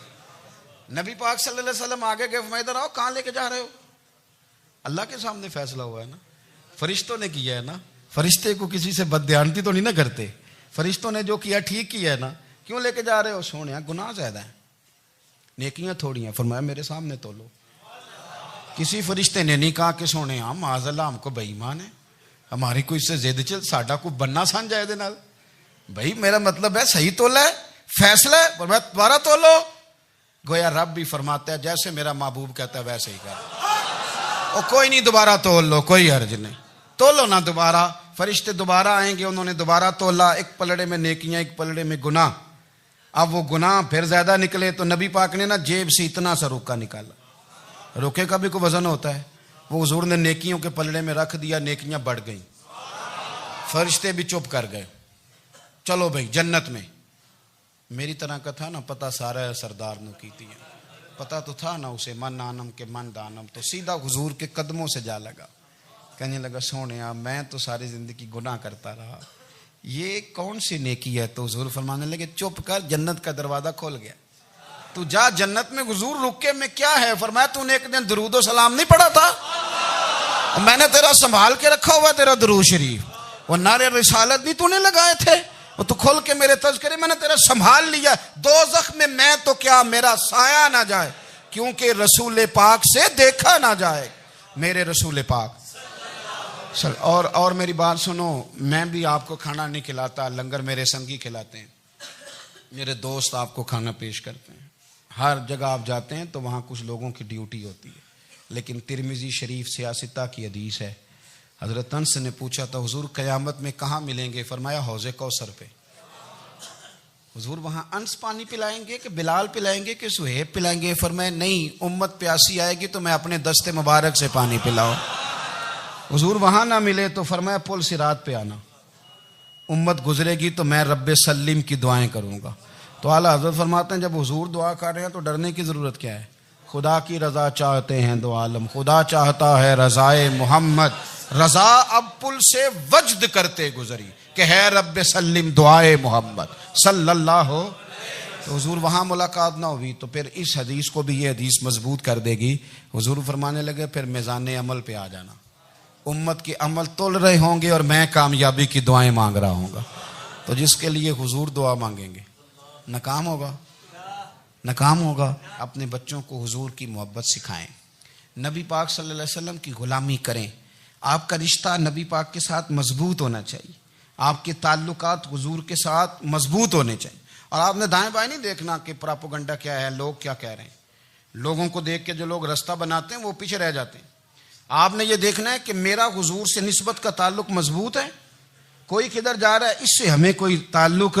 نبی پاک صلی اللہ علیہ وسلم آگے گئے, فرمایا ادھر آؤ, کہاں لے کے جا رہے ہو؟ اللہ کے سامنے فیصلہ ہوا ہے نا, فرشتوں نے کیا ہے نا. فرشتے کو کسی سے بددیانتی تو نہیں نہ کرتے, فرشتوں نے جو کیا ٹھیک کیا ہے نا. کیوں لے کے جا رہے ہو؟ سونے گناہ زیادہ ہیں, نیکیاں تھوڑی ہیں. فرمایا میرے سامنے تو لو. کسی فرشتے نے نہیں کہا کہ سونے معاذ اللہ ہم کو بے ایمان ہے, ہماری کوئی اس سے زد چل, ساڈا کو بننا سان جائے دے نال. بھائی میرا مطلب ہے صحیح تولا ہے, فیصلہ ہے, فرمایا دوبارہ تو لو. گویا رب بھی فرماتا ہے جیسے میرا محبوب کہتا ہے ویسے ہی کر. اور کوئی نہیں, دوبارہ تول لو, کوئی حرج نہیں, تولو نا دوبارہ. فرشتے دوبارہ آئیں گے, انہوں نے دوبارہ تولا, ایک پلڑے میں نیکیاں, ایک پلڑے میں گناہ. اب وہ گناہ پھر زیادہ نکلے تو نبی پاک نے نا جیب سے اتنا سا روکا نکالا. روکے کا بھی کوئی وزن ہوتا ہے, وہ حضور نے نیکیوں کے پلڑے میں رکھ دیا, نیکیاں بڑھ گئیں. فرشتے بھی چپ کر گئے. چلو بھائی جنت میں. میری طرح کا تھا نا, پتہ سارا ہے سردار نو کیتی ہے. پتہ تو تھا نا اسے من آنم کے من دانم، تو سیدھا حضور کے قدموں سے جا لگا، کہنے لگا سونیا میں تو ساری زندگی گناہ کرتا رہا، یہ کون سی نیکی ہے؟ تو حضور فرمانے لگے چپ کر، جنت کا دروازہ کھول گیا، تو جا جنت میں۔ حضور رکے میں کیا ہے؟ فرمایا تو نے ایک دن درود و سلام نہیں پڑھا تھا، میں نے تیرا سنبھال کے رکھا ہوا تیرا درود شریف، وہ نعرے رسالت بھی تو نے لگائے تھے، وہ تو کھول کے میرے تذکرے میں نے تیرا سنبھال لیا، دوزخ میں میں تو کیا میرا سایہ نہ جائے، کیونکہ رسول پاک سے دیکھا نہ جائے، میرے رسول پاک۔ اور میری بات سنو، میں بھی آپ کو کھانا نہیں کھلاتا، لنگر میرے سنگی کھلاتے ہیں، میرے دوست آپ کو کھانا پیش کرتے ہیں، ہر جگہ آپ جاتے ہیں تو وہاں کچھ لوگوں کی ڈیوٹی ہوتی ہے، لیکن ترمذی شریف سیاستہ کی حدیث ہے، حضرت انس نے پوچھا تھا حضور قیامت میں کہاں ملیں گے؟ فرمایا حوض کوثر پہ۔ حضور وہاں انس پانی پلائیں گے کہ بلال پلائیں گے کہ سہیب پلائیں گے؟ فرمایا نہیں، امت پیاسی آئے گی تو میں اپنے دست مبارک سے پانی پلاؤں۔ حضور وہاں نہ ملے تو فرمایا پل صراط پہ آنا، امت گزرے گی تو میں رب سلم کی دعائیں کروں گا۔ تو اعلیٰ حضرت فرماتے ہیں جب حضور دعا کر رہے ہیں تو ڈرنے کی ضرورت کیا ہے؟ خدا کی رضا چاہتے ہیں دو عالم، خدا چاہتا ہے رضائے محمد، رضا اب پل سے وجد کرتے گزری کہ ہے رب سلم دعائے محمد صلی اللہ ہو۔ تو حضور وہاں ملاقات نہ ہوئی تو پھر اس حدیث کو بھی یہ حدیث مضبوط کر دے گی۔ حضور فرمانے لگے پھر میزان عمل پہ آ جانا، امت کے عمل تول رہے ہوں گے اور میں کامیابی کی دعائیں مانگ رہا ہوں گا، تو جس کے لیے حضور دعا مانگیں گے ناکام ہوگا، ناکام ہوگا۔ اپنے بچوں کو حضور کی محبت سکھائیں، نبی پاک صلی اللہ علیہ وسلم کی غلامی کریں، آپ کا رشتہ نبی پاک کے ساتھ مضبوط ہونا چاہیے، آپ کے تعلقات حضور کے ساتھ مضبوط ہونے چاہیے، اور آپ نے دائیں بائیں نہیں دیکھنا کہ پراپوگنڈا کیا ہے، لوگ کیا کہہ رہے ہیں، لوگوں کو دیکھ کے جو لوگ رستہ بناتے ہیں وہ پیچھے رہ جاتے ہیں۔ آپ نے یہ دیکھنا ہے کہ میرا حضور سے نسبت کا تعلق مضبوط ہے، کوئی کدھر جا رہا ہے اس سے ہمیں کوئی تعلق۔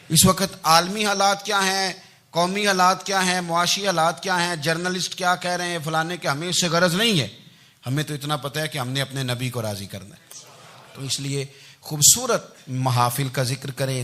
اس وقت عالمی حالات کیا ہیں، قومی حالات کیا ہیں، معاشی حالات کیا ہیں، جرنلسٹ کیا کہہ رہے ہیں فلانے کے، ہمیں اس سے غرض نہیں ہے، ہمیں تو اتنا پتہ ہے کہ ہم نے اپنے نبی کو راضی کرنا ہے۔ تو اس لیے خوبصورت محافل کا ذکر کریں،